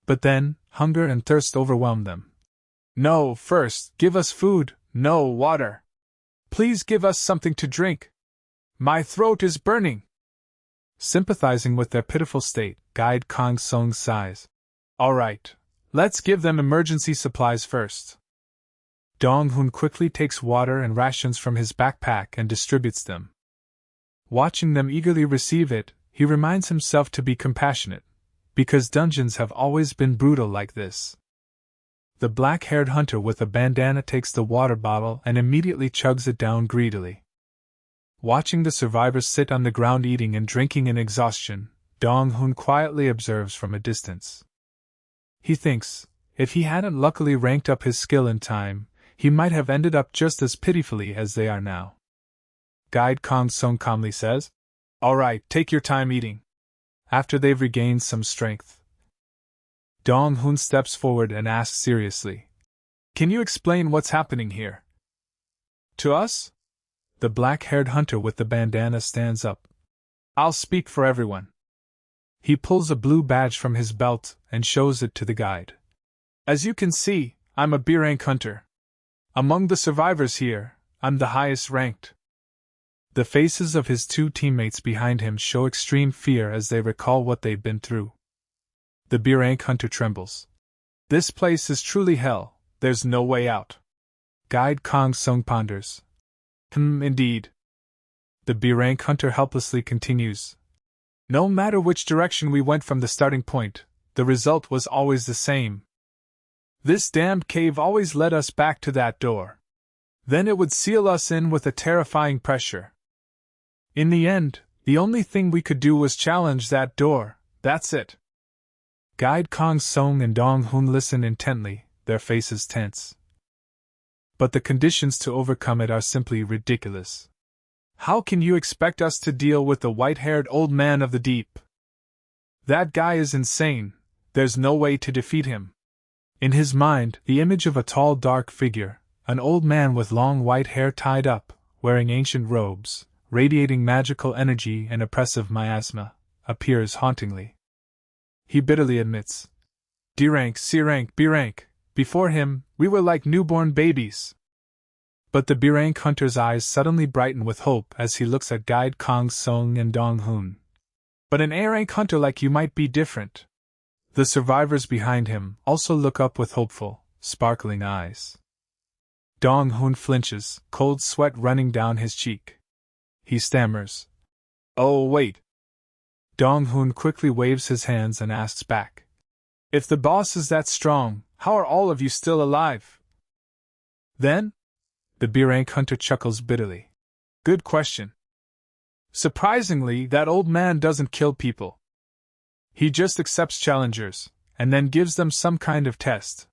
But then, hunger and thirst overwhelm them. No, first, give us food, no water. Please give us something to drink. My throat is burning. Sympathizing with their pitiful state, guide Kong Song sighs. All right, let's give them emergency supplies first. Dong Hoon quickly takes water and rations from his backpack and distributes them. Watching them eagerly receive it, he reminds himself to be compassionate, because dungeons have always been brutal like this. The black-haired hunter with a bandana takes the water bottle and immediately chugs it down greedily. Watching the survivors sit on the ground eating and drinking in exhaustion, Dong Hoon quietly observes from a distance. He thinks, if he hadn't luckily ranked up his skill in time, he might have ended up just as pitifully as they are now. Guide Kong Song calmly says, All right, take your time eating. After they've regained some strength, Dong Hoon steps forward and asks seriously, Can you explain what's happening here? To us? The black-haired hunter with the bandana stands up. I'll speak for everyone. He pulls a blue badge from his belt and shows it to the guide. As you can see, I'm a B-rank hunter. Among the survivors here, I'm the highest ranked. The faces of his two teammates behind him show extreme fear as they recall what they've been through. The B-rank hunter trembles. This place is truly hell, there's no way out. Guide Kong Song ponders. Indeed. The B-rank hunter helplessly continues. No matter which direction we went from the starting point, the result was always the same. This damned cave always led us back to that door. Then it would seal us in with a terrifying pressure. In the end, the only thing we could do was challenge that door, that's it. Guide Kong Song and Dong Hoon listen intently, their faces tense. But the conditions to overcome it are simply ridiculous. How can you expect us to deal with the white-haired old man of the deep? That guy is insane, there's no way to defeat him. In his mind, the image of a tall dark figure, an old man with long white hair tied up, wearing ancient robes, radiating magical energy and oppressive miasma, appears hauntingly. He bitterly admits, D-rank, C-rank, B-rank, before him, we were like newborn babies. But the B-rank hunter's eyes suddenly brighten with hope as he looks at guide Kong Song and Dong Hoon. But an A-rank hunter like you might be different. The survivors behind him also look up with hopeful, sparkling eyes. Dong Hoon flinches, cold sweat running down his cheek. He stammers, Oh, wait. Dong Hoon quickly waves his hands and asks back, If the boss is that strong, how are all of you still alive? Then? The B-rank hunter chuckles bitterly. Good question. Surprisingly, that old man doesn't kill people. He just accepts challengers, and then gives them some kind of test.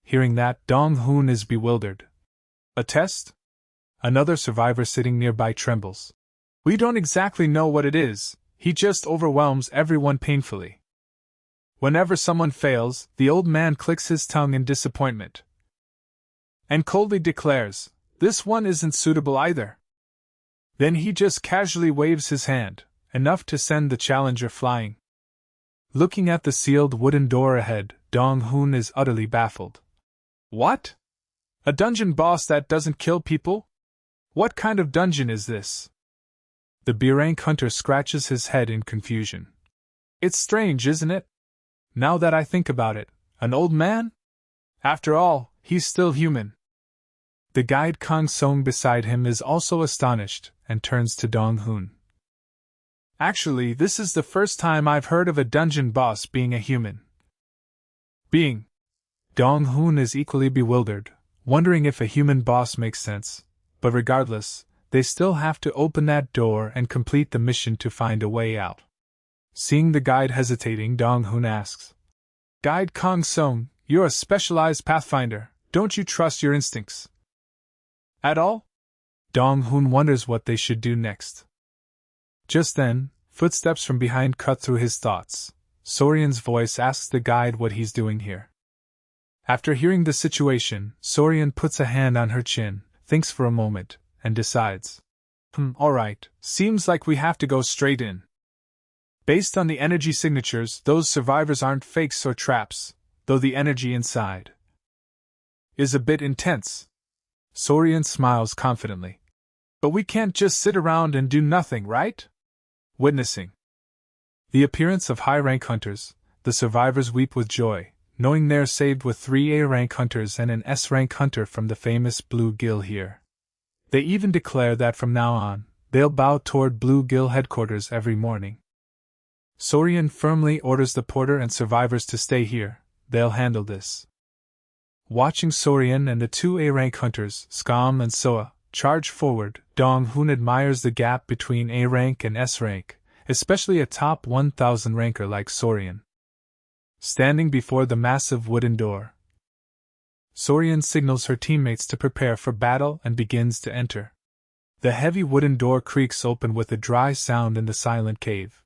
Hearing that, Dong Hoon is bewildered. A test? Another survivor sitting nearby trembles. We don't exactly know what it is, he just overwhelms everyone painfully. Whenever someone fails, the old man clicks his tongue in disappointment and coldly declares, "This one isn't suitable either." Then he just casually waves his hand, enough to send the challenger flying. Looking at the sealed wooden door ahead, Dong-hoon is utterly baffled. What? A dungeon boss that doesn't kill people? What kind of dungeon is this? The B-rank hunter scratches his head in confusion. It's strange, isn't it? Now that I think about it, an old man? After all, he's still human. The guide Kang Song beside him is also astonished, and turns to Dong-hoon. Actually, this is the first time I've heard of a dungeon boss being a human being. Dong-hoon is equally bewildered, wondering if a human boss makes sense, but regardless, they still have to open that door and complete the mission to find a way out. Seeing the guide hesitating, Dong-hoon asks, "Guide Kang Song, you're a specialized pathfinder, don't you trust your instincts at all?" Dong-hoon wonders what they should do next. Just then, footsteps from behind cut through his thoughts. Sorian's voice asks the guide what he's doing here. After hearing the situation, Sorian puts a hand on her chin, thinks for a moment, and decides. Alright, seems like we have to go straight in. Based on the energy signatures, those survivors aren't fakes or traps, though the energy inside is a bit intense. Sorian smiles confidently. But we can't just sit around and do nothing, right? Witnessing the appearance of high-rank hunters, the survivors weep with joy, knowing they're saved with 3 A-rank hunters and an S-rank hunter from the famous Blue Gill here. They even declare that from now on, they'll bow toward Blue Gill headquarters every morning. Sorian firmly orders the porter and survivors to stay here, they'll handle this. Watching Sorian and the 2 A-rank hunters, Skam and Soa, charge forward, Dong-hoon admires the gap between A-rank and S-rank, especially a top 1000 ranker like Sorian. Standing before the massive wooden door, Sorian signals her teammates to prepare for battle and begins to enter. The heavy wooden door creaks open with a dry sound in the silent cave.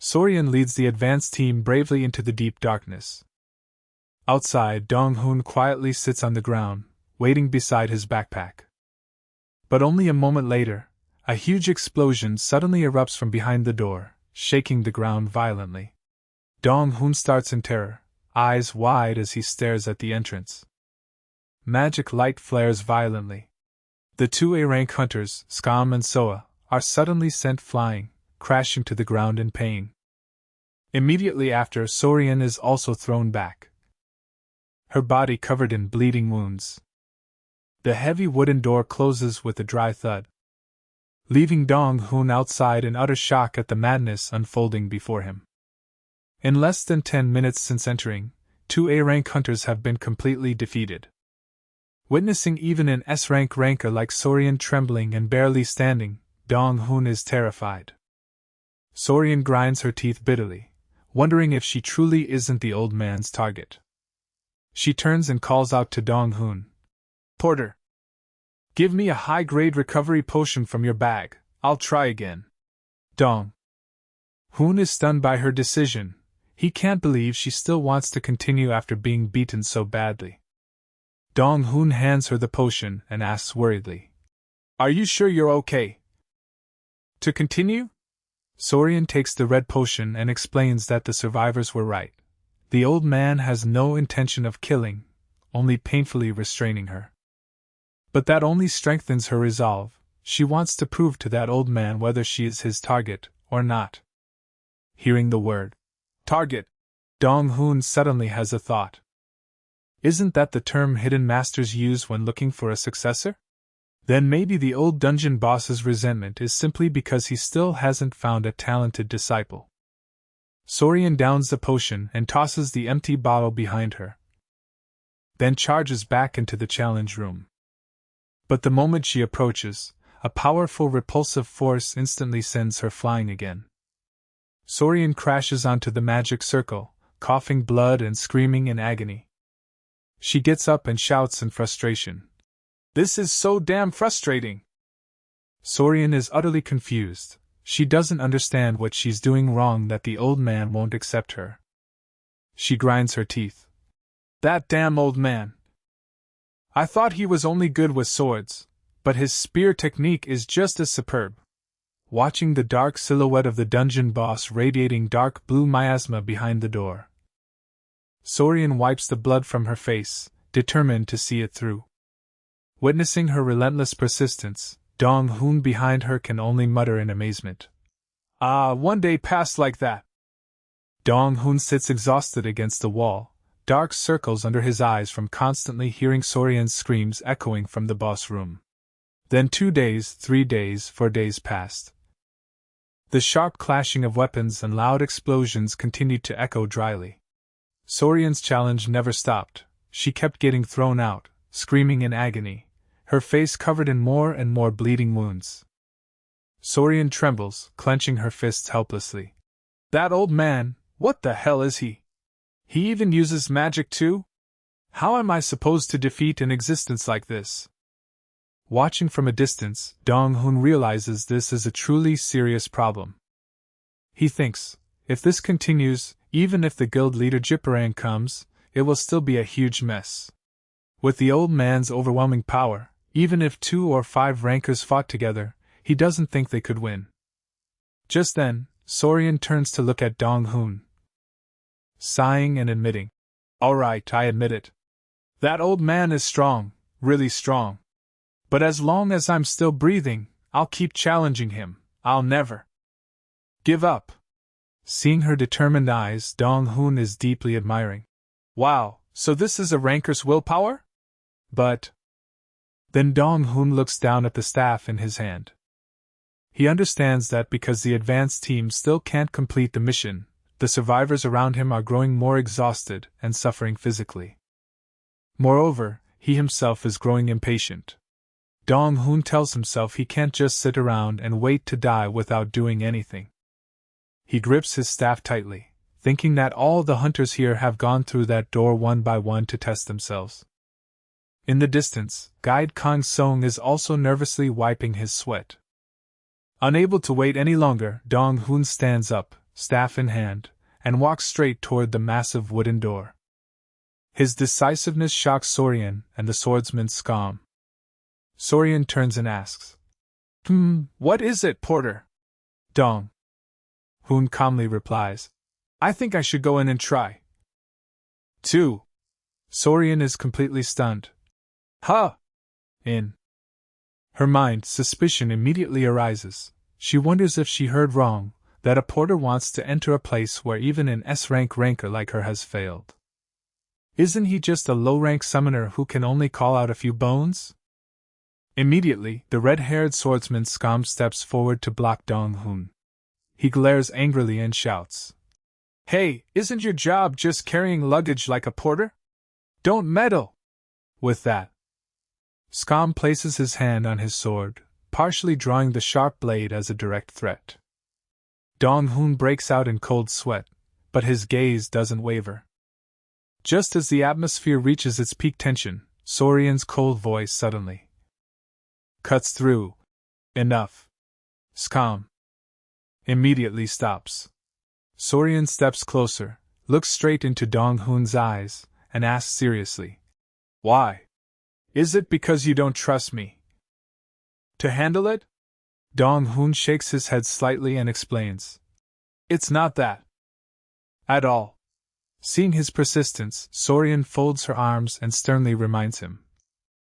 Sorian leads the advance team bravely into the deep darkness. Outside, Dong-hoon quietly sits on the ground, waiting beside his backpack. But only a moment later, a huge explosion suddenly erupts from behind the door, shaking the ground violently. Dong-hoon starts in terror, eyes wide as he stares at the entrance. Magic light flares violently. The 2 A-rank hunters, Skam and Soa, are suddenly sent flying, crashing to the ground in pain. Immediately after, Sorian is also thrown back, her body covered in bleeding wounds. The heavy wooden door closes with a dry thud, leaving Dong-hoon outside in utter shock at the madness unfolding before him. In less than 10 minutes since entering, 2 A-rank hunters have been completely defeated. Witnessing even an S-rank ranker like Sorian trembling and barely standing, Dong-hoon is terrified. Sorian grinds her teeth bitterly, wondering if she truly isn't the old man's target. She turns and calls out to Dong-hoon. "Porter, give me a high-grade recovery potion from your bag, I'll try again." Dong-hoon is stunned by her decision. He can't believe she still wants to continue after being beaten so badly. Dong-hoon hands her the potion and asks worriedly, "Are you sure you're okay to continue?" Sorian takes the red potion and explains that the survivors were right. The old man has no intention of killing, only painfully restraining her. But that only strengthens her resolve. She wants to prove to that old man whether she is his target or not. Hearing the word target, Dong-hoon suddenly has a thought. Isn't that the term hidden masters use when looking for a successor? Then maybe the old dungeon boss's resentment is simply because he still hasn't found a talented disciple. Sorian downs the potion and tosses the empty bottle behind her, then charges back into the challenge room. But the moment she approaches, a powerful repulsive force instantly sends her flying again. Sorian crashes onto the magic circle, coughing blood and screaming in agony. She gets up and shouts in frustration. This is so damn frustrating. Soriun is utterly confused. She doesn't understand what she's doing wrong that the old man won't accept her. She grinds her teeth. That damn old man. I thought he was only good with swords, but his spear technique is just as superb. Watching the dark silhouette of the dungeon boss radiating dark blue miasma behind the door, Soriun wipes the blood from her face, determined to see it through. Witnessing her relentless persistence, Dong Hoon behind her can only mutter in amazement. One day passed like that. Dong Hoon sits exhausted against the wall, dark circles under his eyes from constantly hearing Soriun's screams echoing from the boss room. Then 2 days, 3 days, 4 days passed. The sharp clashing of weapons and loud explosions continued to echo dryly. Soriun's challenge never stopped. She kept getting thrown out, screaming in agony, her face covered in more and more bleeding wounds. Soriun trembles, clenching her fists helplessly. That old man, what the hell is he? He even uses magic too? How am I supposed to defeat an existence like this? Watching from a distance, Dong Hoon realizes this is a truly serious problem. He thinks, if this continues, even if the guild leader Jipperang comes, it will still be a huge mess. With the old man's overwhelming power, even if 2 or 5 rankers fought together, he doesn't think they could win. Just then, Soriun turns to look at Dong Hoon. Sighing and admitting, "All right, I admit it. That old man is strong, really strong. But as long as I'm still breathing, I'll keep challenging him. I'll never give up." Seeing her determined eyes, Dong Hoon is deeply admiring. Wow, so this is a ranker's willpower? But... Then Dong Hoon looks down at the staff in his hand. He understands that because the advanced team still can't complete the mission, the survivors around him are growing more exhausted and suffering physically. Moreover, he himself is growing impatient. Dong Hoon tells himself he can't just sit around and wait to die without doing anything. He grips his staff tightly, thinking that all the hunters here have gone through that door one by one to test themselves. In the distance, Guide Kang Song is also nervously wiping his sweat. Unable to wait any longer, Dong Hoon stands up, staff in hand, and walks straight toward the massive wooden door. His decisiveness shocks Soriun and the swordsman's calm. Soriun turns and asks, What is it, Porter?" Dong Hoon calmly replies, "I think I should go in and try." 2. Soriun is completely stunned. Huh! In her mind, suspicion immediately arises. She wonders if she heard wrong, that a porter wants to enter a place where even an S-rank ranker like her has failed. Isn't he just a low-rank summoner who can only call out a few bones? Immediately, the red-haired swordsman Scam steps forward to block Dong Hoon. He glares angrily and shouts, "Hey, isn't your job just carrying luggage like a porter? Don't meddle!" With that, Scam places his hand on his sword, partially drawing the sharp blade as a direct threat. Dong Hoon breaks out in cold sweat, but his gaze doesn't waver. Just as the atmosphere reaches its peak tension, Sorian's cold voice suddenly cuts through. "Enough." Scam immediately stops. Sorian steps closer, looks straight into Dong Hoon's eyes, and asks seriously, "Why? Is it because you don't trust me to handle it?" Dong Hoon shakes his head slightly and explains, "It's not that at all." Seeing his persistence, Sorian folds her arms and sternly reminds him,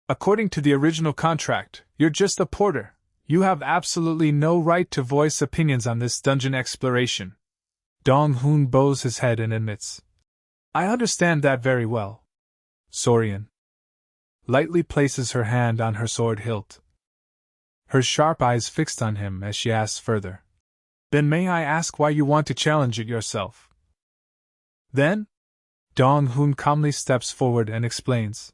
"According to the original contract, you're just a porter. You have absolutely no right to voice opinions on this dungeon exploration." Dong Hoon bows his head and admits, "I understand that very well." Sorian lightly places her hand on her sword hilt, her sharp eyes fixed on him as she asks further, "Then may I ask why you want to challenge it yourself?" Then, Dong Hoon calmly steps forward and explains,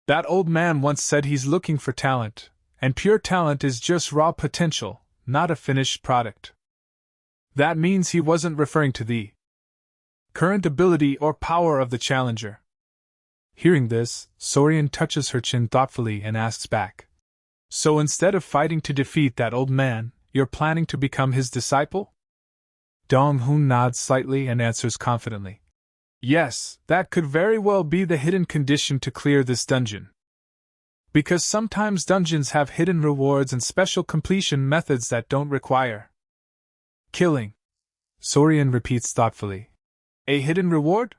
"That old man once said he's looking for talent, and pure talent is just raw potential, not a finished product. That means he wasn't referring to the current ability or power of the challenger. Hearing this, Soriun touches her chin thoughtfully and asks back. So instead of fighting to defeat that old man, you're planning to become his disciple? Dong-hoon nods slightly and answers confidently. Yes, that could very well be the hidden condition to clear this dungeon. Because sometimes dungeons have hidden rewards and special completion methods that don't require killing. Soriun repeats thoughtfully. A hidden reward?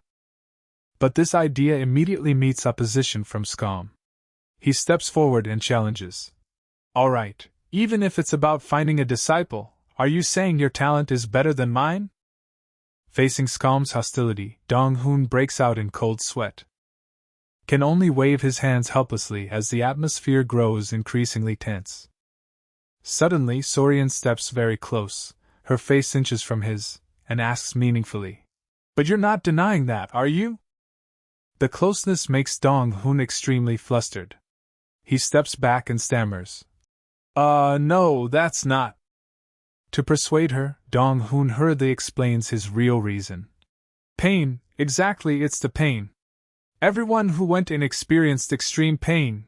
But this idea immediately meets opposition from Scom. He steps forward and challenges. Alright, even if it's about finding a disciple, are you saying your talent is better than mine? Facing Scom's hostility, Dong-hoon breaks out in cold sweat. Can only wave his hands helplessly as the atmosphere grows increasingly tense. Suddenly, Soriun steps very close, her face inches from his, and asks meaningfully. But you're not denying that, are you? The closeness makes Dong-hoon extremely flustered. He steps back and stammers. No, that's not. To persuade her, Dong-hoon hurriedly explains his real reason. Pain, exactly, it's the pain. Everyone who went in experienced extreme pain.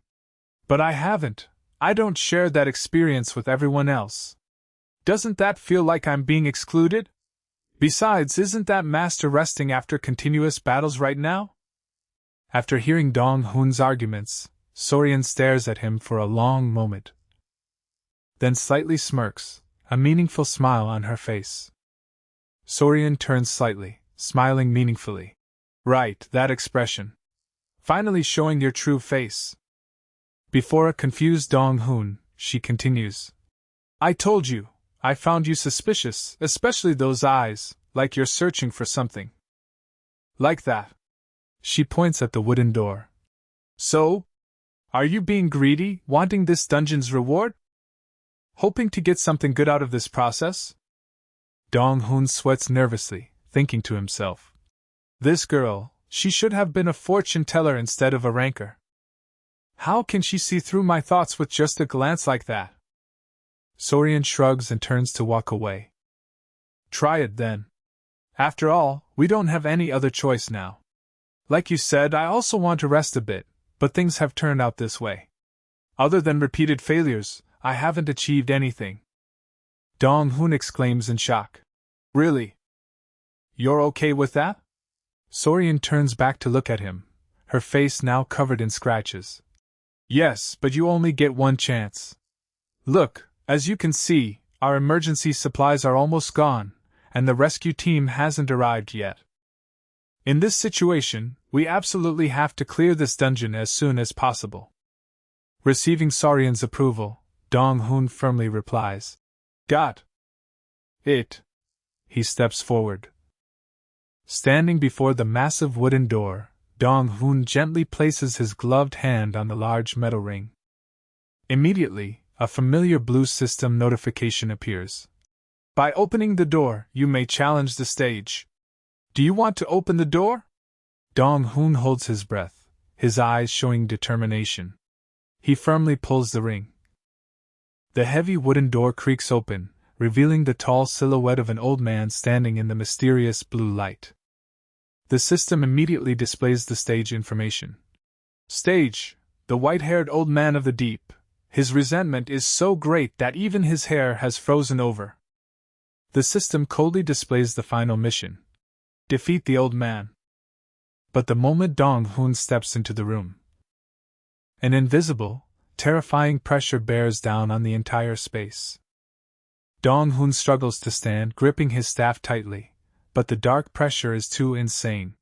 But I haven't. I don't share that experience with everyone else. Doesn't that feel like I'm being excluded? Besides, isn't that master resting after continuous battles right now? After hearing Dong-hoon's arguments, Soriun stares at him for a long moment. Then slightly smirks, a meaningful smile on her face. Soriun turns slightly, smiling meaningfully. Right, that expression. Finally showing your true face. Before a confused Dong-hoon, she continues. I told you, I found you suspicious, especially those eyes, like you're searching for something. Like that. She points at the wooden door. So? Are you being greedy, wanting this dungeon's reward? Hoping to get something good out of this process? Dong-hoon sweats nervously, thinking to himself. This girl, she should have been a fortune teller instead of a ranker. How can she see through my thoughts with just a glance like that? Soriun shrugs and turns to walk away. Try it then. After all, we don't have any other choice now. Like you said, I also want to rest a bit, but things have turned out this way. Other than repeated failures, I haven't achieved anything. Dong-hoon exclaims in shock. Really? You're okay with that? Soriun turns back to look at him, her face now covered in scratches. Yes, but you only get one chance. Look, as you can see, our emergency supplies are almost gone, and the rescue team hasn't arrived yet. In this situation, we absolutely have to clear this dungeon as soon as possible. Receiving Soriun's approval, Dong-hoon firmly replies. Got it. He steps forward. Standing before the massive wooden door, Dong-hoon gently places his gloved hand on the large metal ring. Immediately, a familiar blue system notification appears. By opening the door, you may challenge the stage. Do you want to open the door? Dong-hoon holds his breath, his eyes showing determination. He firmly pulls the ring. The heavy wooden door creaks open, revealing the tall silhouette of an old man standing in the mysterious blue light. The system immediately displays the stage information. Stage, the white-haired old man of the deep. His resentment is so great that even his hair has frozen over. The system coldly displays the final mission. Defeat the old man. But the moment Dong-hoon steps into the room, an invisible, terrifying pressure bears down on the entire space. Dong-hoon struggles to stand, gripping his staff tightly, but the dark pressure is too insane.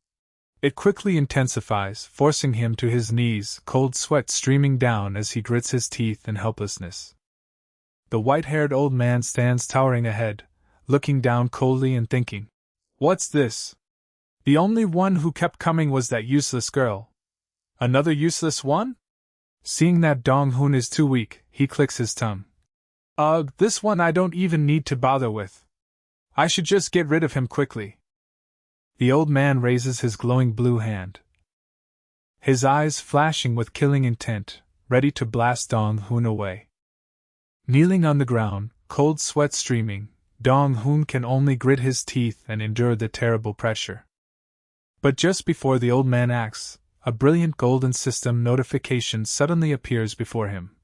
It quickly intensifies, forcing him to his knees, cold sweat streaming down as he grits his teeth in helplessness. The white-haired old man stands towering ahead, looking down coldly and thinking, "What's this? The only one who kept coming was that useless girl. Another useless one?" Seeing that Dong-hoon is too weak, he clicks his tongue. Ugh, this one I don't even need to bother with. I should just get rid of him quickly. The old man raises his glowing blue hand, his eyes flashing with killing intent, ready to blast Dong-hoon away. Kneeling on the ground, cold sweat streaming, Dong-hoon can only grit his teeth and endure the terrible pressure. But just before the old man acts, a brilliant golden system notification suddenly appears before him.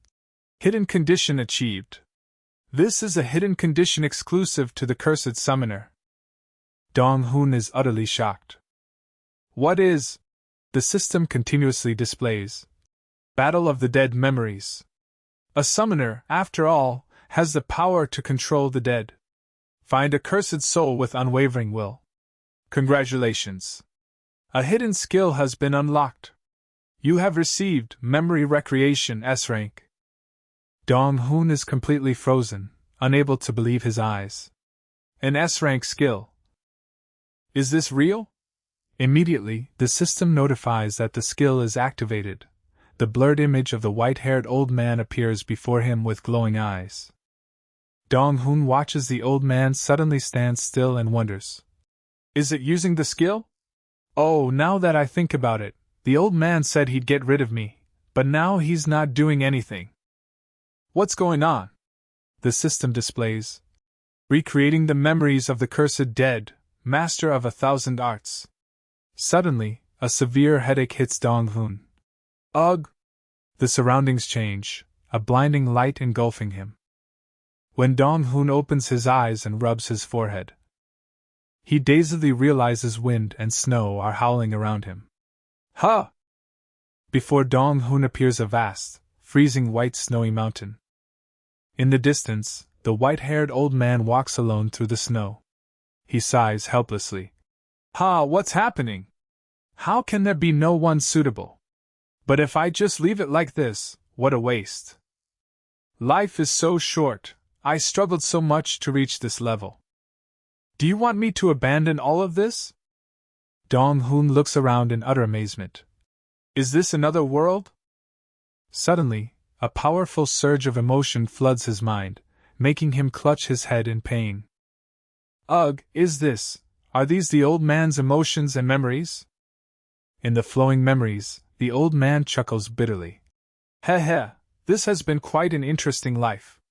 Hidden condition achieved. This is a hidden condition exclusive to the cursed summoner. Dong-hoon is utterly shocked. What is? The system continuously displays. Battle of the Dead memories. A summoner, after all, has the power to control the dead. Find a cursed soul with unwavering will. Congratulations. A hidden skill has been unlocked. You have received Memory Recreation S-rank. Dong-hoon is completely frozen, unable to believe his eyes. An S-rank skill. Is this real? Immediately, the system notifies that the skill is activated. The blurred image of the white-haired old man appears before him with glowing eyes. Dong-hoon watches the old man suddenly stand still and wonders. Is it using the skill? Oh, now that I think about it, the old man said he'd get rid of me, but now he's not doing anything. What's going on? The system displays. Recreating the memories of the cursed dead, master of 1,000 arts. Suddenly, a severe headache hits Dong-hoon. Ugh! The surroundings change, a blinding light engulfing him. When Dong-hoon opens his eyes and rubs his forehead, he dazedly realizes wind and snow are howling around him. Huh! Before Dong-hoon appears a vast, freezing white snowy mountain. In the distance, the white-haired old man walks alone through the snow. He sighs helplessly. What's happening? How can there be no one suitable? But if I just leave it like this, what a waste. Life is so short, I struggled so much to reach this level. Do you want me to abandon all of this? Dong-hoon looks around in utter amazement. Is this another world? Suddenly, a powerful surge of emotion floods his mind, making him clutch his head in pain. Ugh, are these the old man's emotions and memories? In the flowing memories, the old man chuckles bitterly. Heh, this has been quite an interesting life.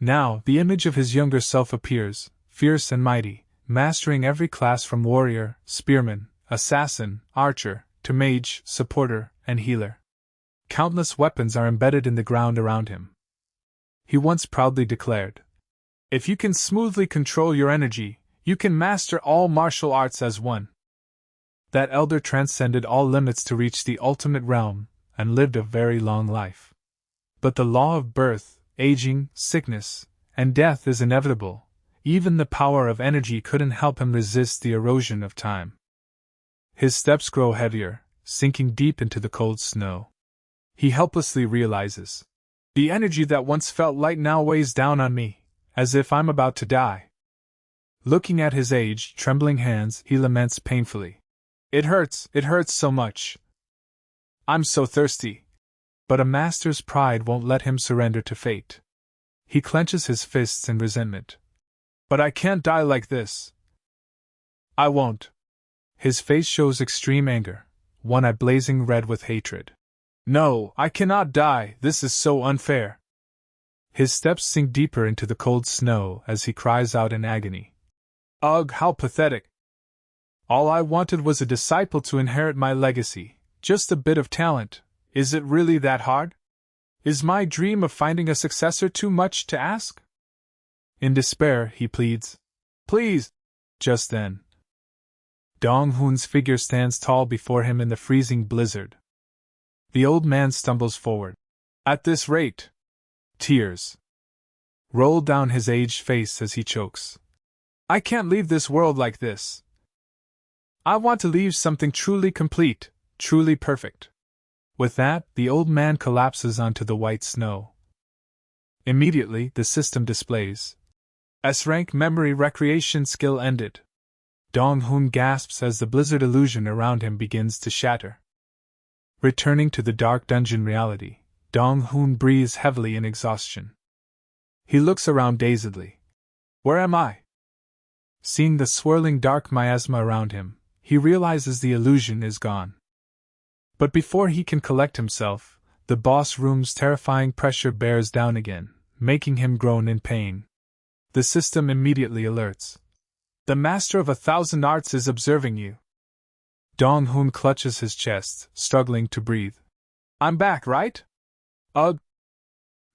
Now, the image of his younger self appears, fierce and mighty, mastering every class from warrior, spearman, assassin, archer, to mage, supporter, and healer. Countless weapons are embedded in the ground around him. He once proudly declared, "If you can smoothly control your energy, you can master all martial arts as one." That elder transcended all limits to reach the ultimate realm, and lived a very long life. But the law of birth, aging, sickness, and death is inevitable. Even the power of energy couldn't help him resist the erosion of time. His steps grow heavier, sinking deep into the cold snow. He helplessly realizes, the energy that once felt light now weighs down on me, as if I'm about to die. Looking at his aged, trembling hands, he laments painfully. It hurts so much. I'm so thirsty. But a master's pride won't let him surrender to fate. He clenches his fists in resentment. But I can't die like this. I won't. His face shows extreme anger, one eye blazing red with hatred. No, I cannot die, this is so unfair. His steps sink deeper into the cold snow as he cries out in agony. Ugh, how pathetic. All I wanted was a disciple to inherit my legacy, just a bit of talent. Is it really that hard? Is my dream of finding a successor too much to ask? In despair, he pleads, "Please!" Just then, Dong-hoon's figure stands tall before him in the freezing blizzard. The old man stumbles forward. At this rate, tears roll down his aged face as he chokes. I can't leave this world like this. I want to leave something truly complete, truly perfect. With that, the old man collapses onto the white snow. Immediately, the system displays. S-rank Memory Recreation skill ended. Dong-hoon gasps as the blizzard illusion around him begins to shatter. Returning to the dark dungeon reality, Dong-hoon breathes heavily in exhaustion. He looks around dazedly. Where am I? Seeing the swirling dark miasma around him, he realizes the illusion is gone. But before he can collect himself, the boss room's terrifying pressure bears down again, making him groan in pain. The system immediately alerts. The master of 1,000 arts is observing you. Dong Hoon clutches his chest, struggling to breathe. I'm back, right? Ugh.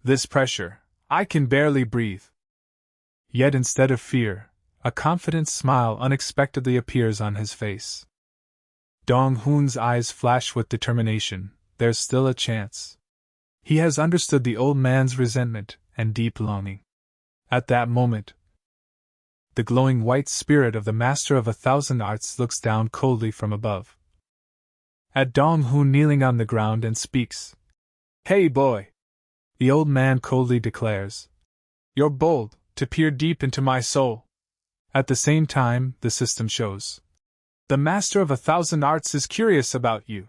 This pressure. I can barely breathe. Yet instead of fear, a confident smile unexpectedly appears on his face. Dong Hoon's eyes flash with determination. There's still a chance. He has understood the old man's resentment and deep longing. At that moment, the glowing white spirit of the Master of 1,000 Arts looks down coldly from above at Dong Hoon kneeling on the ground and speaks. Hey boy! The old man coldly declares. You're bold to peer deep into my soul. At the same time, the system shows. The Master of 1,000 Arts is curious about you.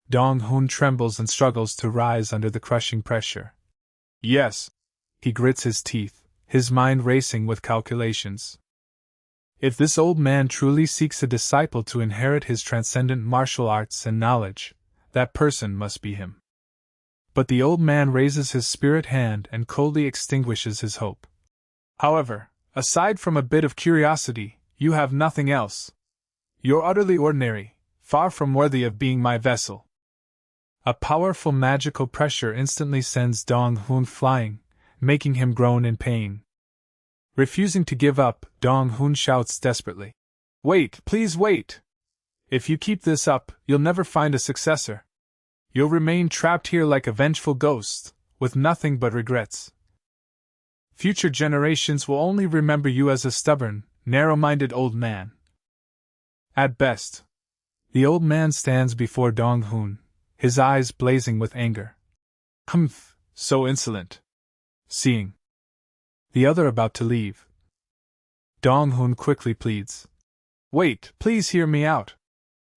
Dong Hoon trembles and struggles to rise under the crushing pressure. Yes. He grits his teeth, his mind racing with calculations. If this old man truly seeks a disciple to inherit his transcendent martial arts and knowledge, that person must be him. But the old man raises his spirit hand and coldly extinguishes his hope. However, aside from a bit of curiosity, you have nothing else. You're utterly ordinary, far from worthy of being my vessel. A powerful magical pressure instantly sends Dong Hoon flying, making him groan in pain. Refusing to give up, Dong Hoon shouts desperately. Wait, please wait! If you keep this up, you'll never find a successor. You'll remain trapped here like a vengeful ghost, with nothing but regrets. Future generations will only remember you as a stubborn, narrow-minded old man. At best. The old man stands before Dong Hoon, his eyes blazing with anger. Humph, so insolent. Seeing the other about to leave, Dong Hoon quickly pleads. Wait, please hear me out.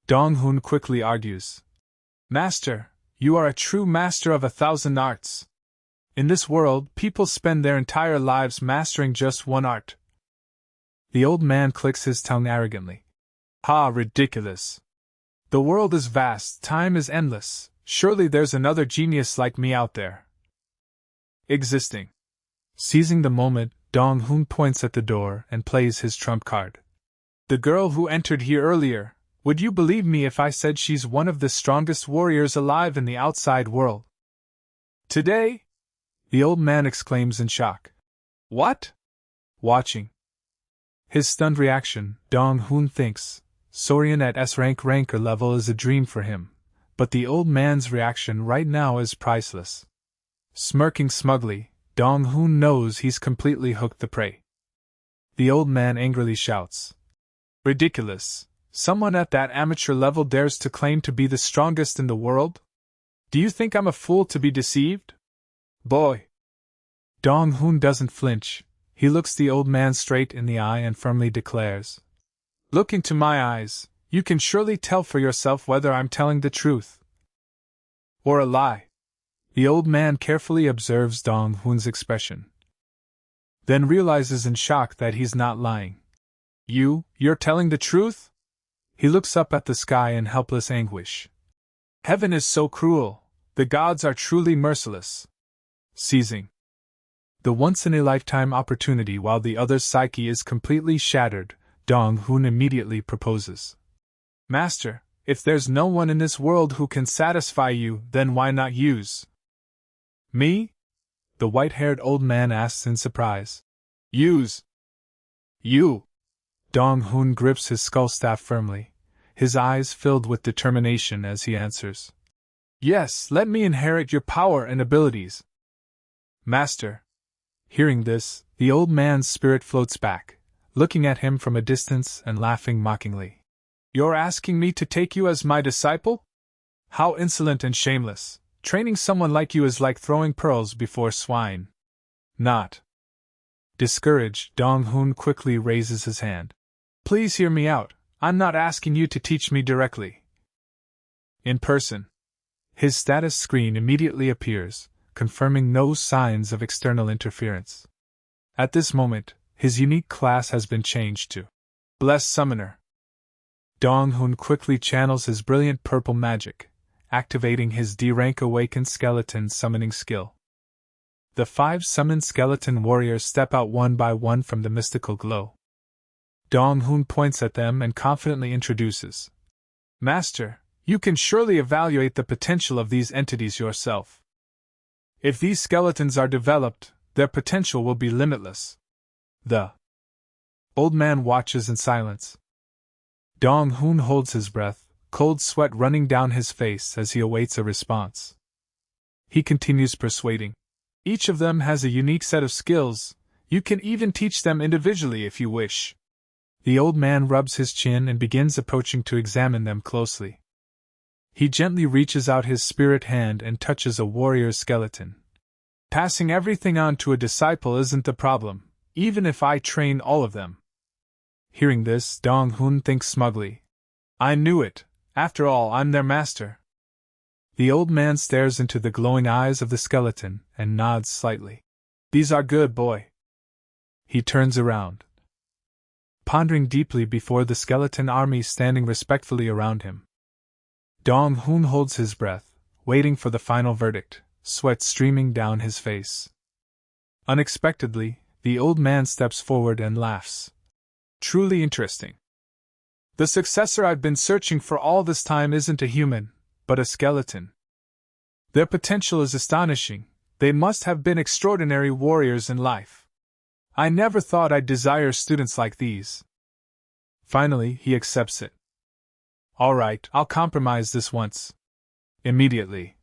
Dong Hoon quickly argues. Master, you are a true master of 1,000 arts. In this world, people spend their entire lives mastering just one art. The old man clicks his tongue arrogantly. Ha, ridiculous. The world is vast, time is endless, surely there's another genius like me out there. Existing. Seizing the moment, Dong Hoon points at the door and plays his trump card. The girl who entered here earlier, would you believe me if I said she's one of the strongest warriors alive in the outside world? Today? The old man exclaims in shock. What? Watching his stunned reaction, Dong Hoon thinks, Soriun at S-rank Ranker level is a dream for him, but the old man's reaction right now is priceless. Smirking smugly, Dong Hoon knows he's completely hooked the prey. The old man angrily shouts. Ridiculous! Someone at that amateur level dares to claim to be the strongest in the world? Do you think I'm a fool to be deceived? Boy! Dong Hoon doesn't flinch. He looks the old man straight in the eye and firmly declares. Look into my eyes, you can surely tell for yourself whether I'm telling the truth or a lie. The old man carefully observes Dong Hoon's expression, then realizes in shock that he's not lying. You're telling the truth? He looks up at the sky in helpless anguish. Heaven is so cruel, the gods are truly merciless. Seizing the once-in-a-lifetime opportunity while the other's psyche is completely shattered, Dong Hoon immediately proposes. Master, if there's no one in this world who can satisfy you, then why not use me? The white-haired old man asks in surprise. Use you? Dong Hoon grips his skull staff firmly, his eyes filled with determination as he answers. Yes, let me inherit your power and abilities. Master. Hearing this, the old man's spirit floats back, looking at him from a distance and laughing mockingly. You're asking me to take you as my disciple? How insolent and shameless! Training someone like you is like throwing pearls before swine. Not. Discouraged, Dong Hoon quickly raises his hand. Please hear me out, I'm not asking you to teach me directly. In person. His status screen immediately appears, confirming no signs of external interference. At this moment, his unique class has been changed to Blessed Summoner. Dong Hoon quickly channels his brilliant purple magic, activating his D-rank awakened skeleton summoning skill. The 5 summoned skeleton warriors step out one by one from the mystical glow. Dong Hoon points at them and confidently introduces. Master, you can surely evaluate the potential of these entities yourself. If these skeletons are developed, their potential will be limitless. The old man watches in silence. Dong Hoon holds his breath, cold sweat running down his face as he awaits a response. He continues persuading. Each of them has a unique set of skills. You can even teach them individually if you wish. The old man rubs his chin and begins approaching to examine them closely. He gently reaches out his spirit hand and touches a warrior's skeleton. Passing everything on to a disciple isn't the problem, even if I train all of them. Hearing this, Dong Hoon thinks smugly. I knew it. After all, I'm their master. The old man stares into the glowing eyes of the skeleton and nods slightly. These are good, boy. He turns around, pondering deeply before the skeleton army standing respectfully around him. Dong Hoon holds his breath, waiting for the final verdict, sweat streaming down his face. Unexpectedly, the old man steps forward and laughs. Truly interesting. The successor I've been searching for all this time isn't a human, but a skeleton. Their potential is astonishing. They must have been extraordinary warriors in life. I never thought I'd desire students like these. Finally, he accepts it. All right, I'll compromise this once. Immediately,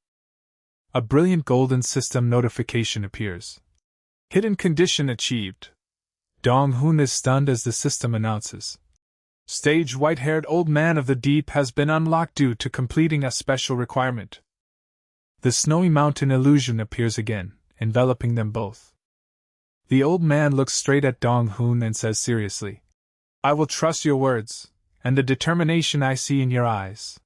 a brilliant golden system notification appears. Hidden condition achieved. Dong Hoon is stunned as the system announces. Stage white-haired old man of the deep has been unlocked due to completing a special requirement. The snowy mountain illusion appears again, enveloping them both. The old man looks straight at Dong Hoon and says seriously, I will trust your words, and the determination I see in your eyes.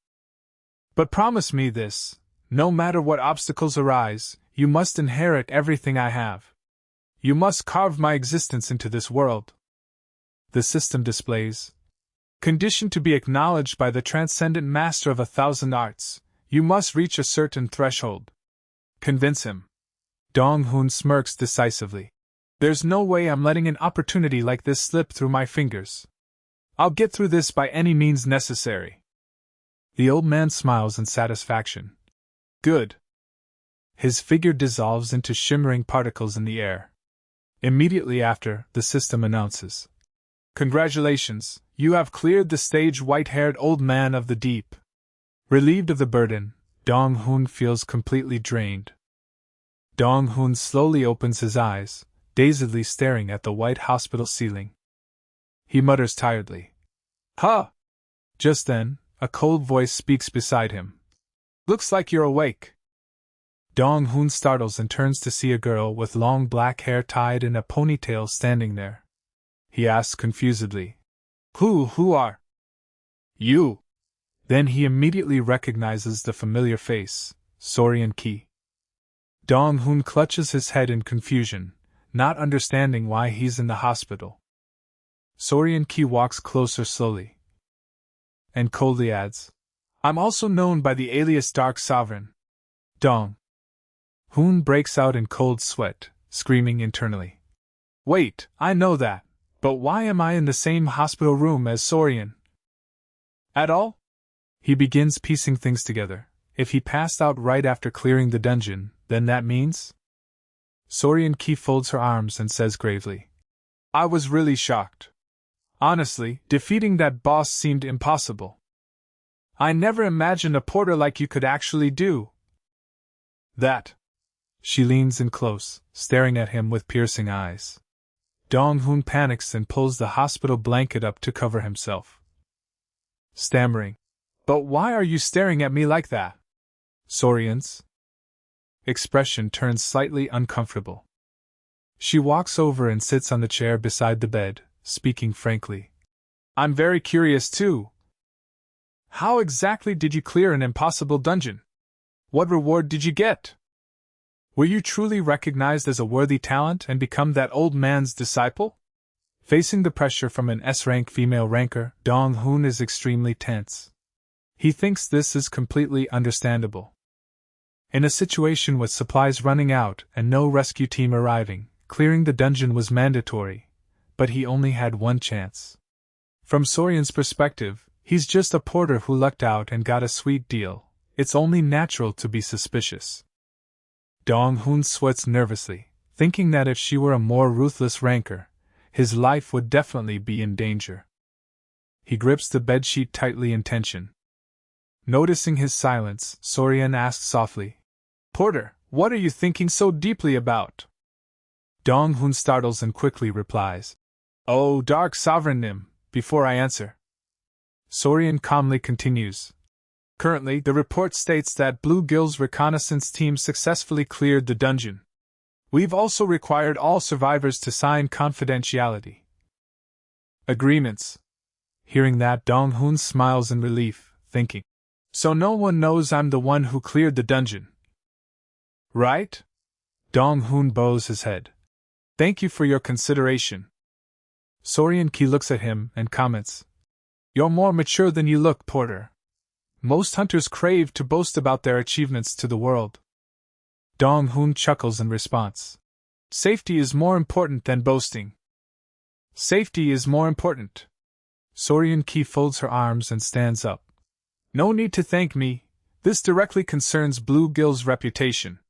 But promise me this, no matter what obstacles arise, you must inherit everything I have. You must carve my existence into this world. The system displays. Condition to be acknowledged by the transcendent master of 1,000 arts, you must reach a certain threshold. Convince him. Dong Hoon smirks decisively. There's no way I'm letting an opportunity like this slip through my fingers. I'll get through this by any means necessary. The old man smiles in satisfaction. Good. His figure dissolves into shimmering particles in the air. Immediately after, the system announces. Congratulations, you have cleared the stage white-haired old man of the deep. Relieved of the burden, Dong Hoon feels completely drained. Dong Hoon slowly opens his eyes, dazedly staring at the white hospital ceiling. He mutters tiredly. Huh! Just then, a cold voice speaks beside him. Looks like you're awake. Dong Hoon startles and turns to see a girl with long black hair tied in a ponytail standing there. He asks confusedly. Who are you? Then he immediately recognizes the familiar face, Soriun Ki. Dong Hoon clutches his head in confusion, not understanding why he's in the hospital. Soriun Ki walks closer slowly, and coldly adds, I'm also known by the alias Dark Sovereign. Dong Hoon breaks out in cold sweat, screaming internally. Wait, I know that, but why am I in the same hospital room as Soriun? At all? He begins piecing things together. If he passed out right after clearing the dungeon, then that means? Soriun Ki folds her arms and says gravely. I was really shocked. Honestly, defeating that boss seemed impossible. I never imagined a porter like you could actually do that. She leans in close, staring at him with piercing eyes. Dong Hoon panics and pulls the hospital blanket up to cover himself. Stammering. But why are you staring at me like that? Soriun's expression turns slightly uncomfortable. She walks over and sits on the chair beside the bed, speaking frankly. I'm very curious too. How exactly did you clear an impossible dungeon? What reward did you get? Were you truly recognized as a worthy talent and become that old man's disciple? Facing the pressure from an S-rank female ranker, Dong Hoon is extremely tense. He thinks this is completely understandable. In a situation with supplies running out and no rescue team arriving, clearing the dungeon was mandatory, but he only had one chance. From Soriun's perspective, He's just a porter who lucked out and got a sweet deal. It's only natural to be suspicious. Dong Hoon sweats nervously, thinking that if she were a more ruthless ranker, his life would definitely be in danger. He grips the bedsheet tightly in tension. Noticing his silence, Soriun asks softly, "Porter, what are you thinking so deeply about?" Dong Hoon startles and quickly replies, "Oh, Dark Sovereign Nim," before I answer. Soriun calmly continues. Currently, the report states that Blue Gill's reconnaissance team successfully cleared the dungeon. We've also required all survivors to sign confidentiality agreements. Hearing that, Dong Hoon smiles in relief, thinking, "So no one knows I'm the one who cleared the dungeon, right?" Dong Hoon bows his head. "Thank you for your consideration." Soriun Ki looks at him and comments, "You're more mature than you look, Porter. Most hunters crave to boast about their achievements to the world." Dong Hoon chuckles in response. "Safety is more important than boasting." "Safety is more important." Soriun Ki folds her arms and stands up. "No need to thank me. This directly concerns Blue Gill's reputation.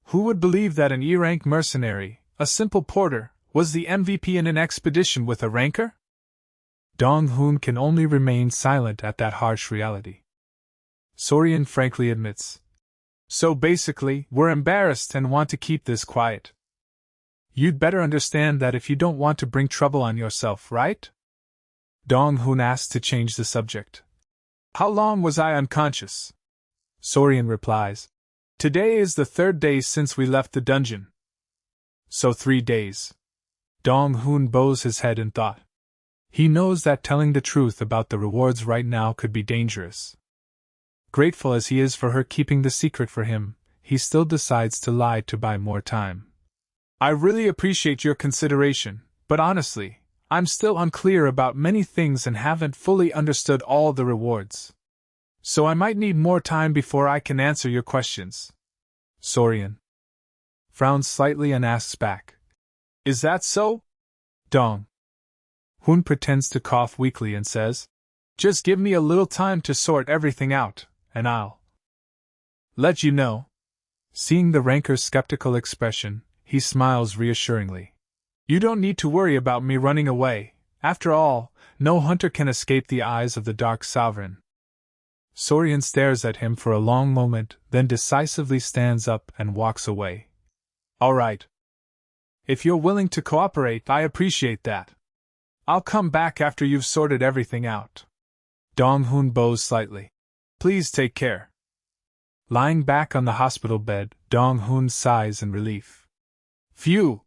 Who would believe that an E-rank mercenary, a simple porter, was the MVP in an expedition with a ranker?" Dong Hoon can only remain silent at that harsh reality. Soriun frankly admits, "So basically, we're embarrassed and want to keep this quiet. You'd better understand that if you don't want to bring trouble on yourself, right?" Dong Hoon asks to change the subject. "How long was I unconscious?" Soriun replies, "Today is the 3rd day since we left the dungeon." "So 3 days. Dong Hoon bows his head in thought. He knows that telling the truth about the rewards right now could be dangerous. Grateful as he is for her keeping the secret for him, he still decides to lie to buy more time. "I really appreciate your consideration, but honestly, I'm still unclear about many things and haven't fully understood all the rewards. So I might need more time before I can answer your questions." Soriun frowns slightly and asks back, "Is that so?" Dong Hoon pretends to cough weakly and says, "Just give me a little time to sort everything out, and I'll let you know." Seeing the ranker's skeptical expression, he smiles reassuringly. "You don't need to worry about me running away. After all, no hunter can escape the eyes of the Dark Sovereign." Soriun stares at him for a long moment, then decisively stands up and walks away. "All right. If you're willing to cooperate, I appreciate that. I'll come back after you've sorted everything out." Dong Hoon bows slightly. "Please take care." Lying back on the hospital bed, Dong Hoon sighs in relief. Phew!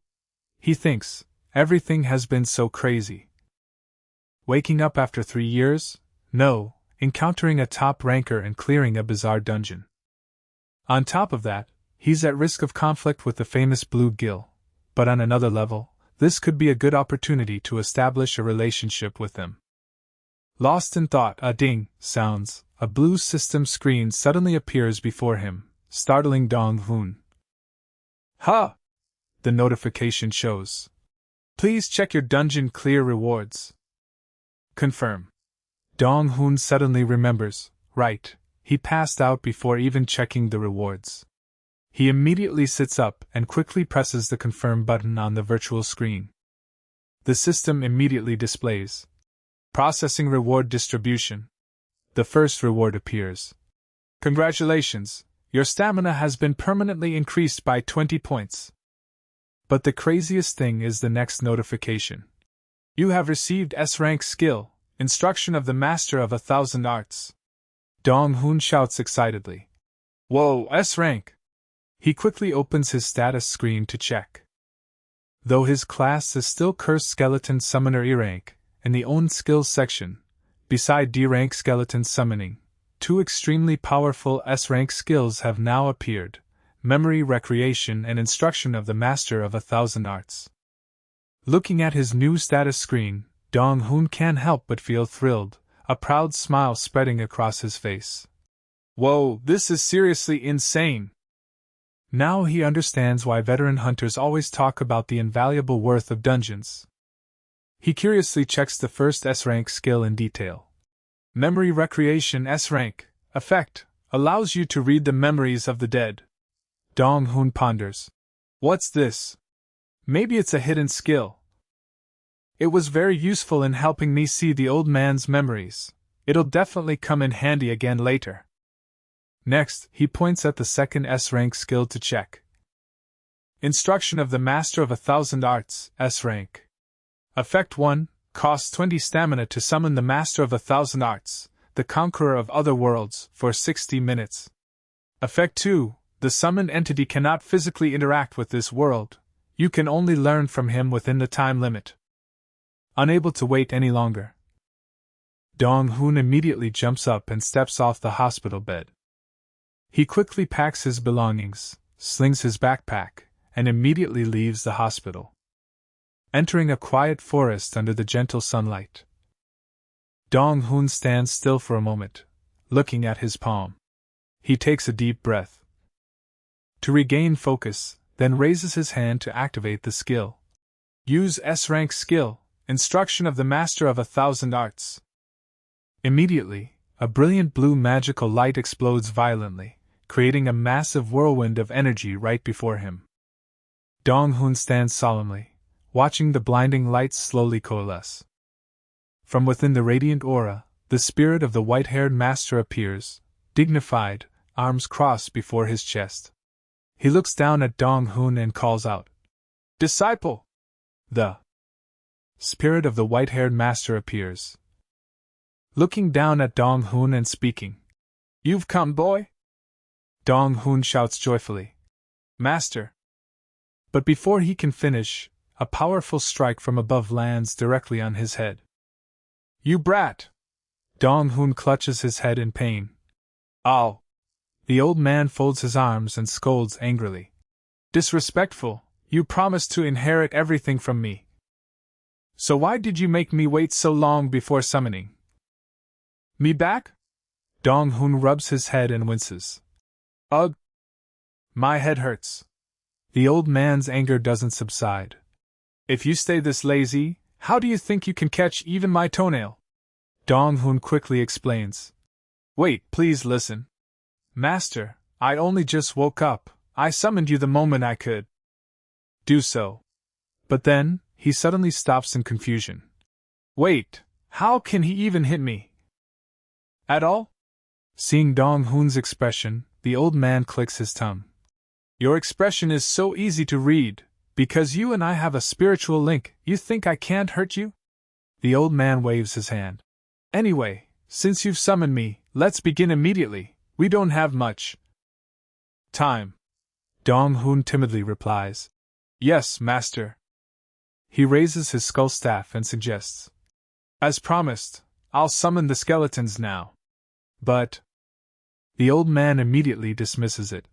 He thinks, everything has been so crazy. Waking up after 3 years? No, encountering a top ranker and clearing a bizarre dungeon. On top of that, he's at risk of conflict with the famous Blue Gill, but on another level, this could be a good opportunity to establish a relationship with them. Lost in thought, a ding sounds, a blue system screen suddenly appears before him, startling Dong Hoon. "Ha!" the notification shows. "Please check your dungeon clear rewards. Confirm." Dong Hoon suddenly remembers, right, he passed out before even checking the rewards. He immediately sits up and quickly presses the confirm button on the virtual screen. The system immediately displays processing reward distribution. The first reward appears. "Congratulations, your stamina has been permanently increased by 20 points. But the craziest thing is the next notification. You have received S-rank skill, instruction of the master of 1,000 arts." Dong Hoon shouts excitedly. "Whoa, S-rank!" He quickly opens his status screen to check. Though his class is still Cursed Skeleton Summoner E-rank, in the own skills section, beside D-rank skeleton summoning, 2 extremely powerful S-rank skills have now appeared: memory recreation and instruction of the master of 1,000 arts. Looking at his new status screen, Dong Hoon can't help but feel thrilled, a proud smile spreading across his face. Whoa, this is seriously insane! Now he understands why veteran hunters always talk about the invaluable worth of dungeons. He curiously checks the first S-rank skill in detail. Memory Recreation S-rank effect allows you to read the memories of the dead. Dong Hoon ponders. What's this? Maybe it's a hidden skill. It was very useful in helping me see the old man's memories. It'll definitely come in handy again later. Next, he points at the second S-rank skill to check. Instruction of the Master of 1,000 Arts, S-rank. Effect 1, costs 20 stamina to summon the Master of 1,000 Arts, the Conqueror of Other Worlds, for 60 minutes. Effect 2, the summoned entity cannot physically interact with this world. You can only learn from him within the time limit. Unable to wait any longer, Dong Hoon immediately jumps up and steps off the hospital bed. He quickly packs his belongings, slings his backpack, and immediately leaves the hospital. Entering a quiet forest under the gentle sunlight, Dong Hoon stands still for a moment, looking at his palm. He takes a deep breath to regain focus, then raises his hand to activate the skill. Use S-rank skill, Instruction of the Master of 1,000 Arts. Immediately, a brilliant blue magical light explodes violently, creating a massive whirlwind of energy right before him. Dong Hoon stands solemnly, watching the blinding lights slowly coalesce. From within the radiant aura, the spirit of the white-haired master appears, dignified, arms crossed before his chest. He looks down at Dong Hoon and calls out, "Disciple!" The spirit of the white-haired master appears, looking down at Dong Hoon and speaking. "You've come, boy?" Dong Hoon shouts joyfully, "Master!" But before he can finish, a powerful strike from above lands directly on his head. "You brat!" Dong Hoon clutches his head in pain. "Ow!" The old man folds his arms and scolds angrily. "Disrespectful, you promised to inherit everything from me. So why did you make me wait so long before summoning me back?" Dong Hoon rubs his head and winces. "Ugh! My head hurts." The old man's anger doesn't subside. "If you stay this lazy, how do you think you can catch even my toenail?" Dong Hoon quickly explains. "Wait, please listen. Master, I only just woke up. I summoned you the moment I could do so." But then, he suddenly stops in confusion. "Wait, how can he even hit me at all?" Seeing Dong Hoon's expression, the old man clicks his tongue. "Your expression is so easy to read. Because you and I have a spiritual link, you think I can't hurt you?" The old man waves his hand. "Anyway, since you've summoned me, let's begin immediately. We don't have much time." Dong Hoon timidly replies, "Yes, master." He raises his skull staff and suggests, "As promised, I'll summon the skeletons now." But the old man immediately dismisses it.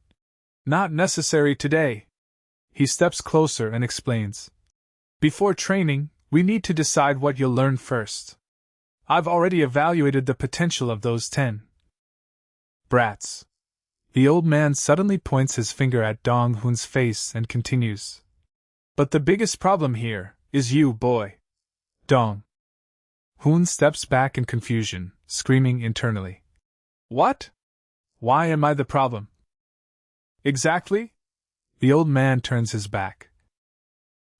"Not necessary today." He steps closer and explains, "Before training, we need to decide what you'll learn first. I've already evaluated the potential of those 10 brats." The old man suddenly points his finger at Dong Hoon's face and continues, "But the biggest problem here is you, boy." Dong Hoon steps back in confusion, screaming internally, "What? Why am I the problem?" "Exactly?" The old man turns his back.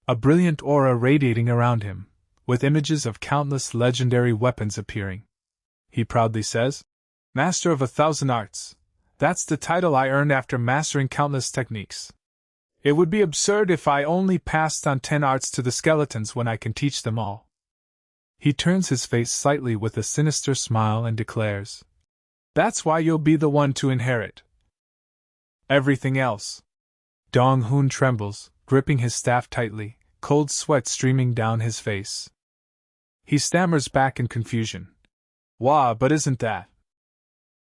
A brilliant aura radiating around him, with images of countless legendary weapons appearing. He proudly says, "Master of 1,000 Arts. That's the title I earned after mastering countless techniques. It would be absurd if I only passed on 10 arts to the skeletons when I can teach them all." He turns his face slightly with a sinister smile and declares, "That's why you'll be the one to inherit everything else." Dong Hoon trembles, gripping his staff tightly, cold sweat streaming down his face. He stammers back in confusion, "Wah, but isn't that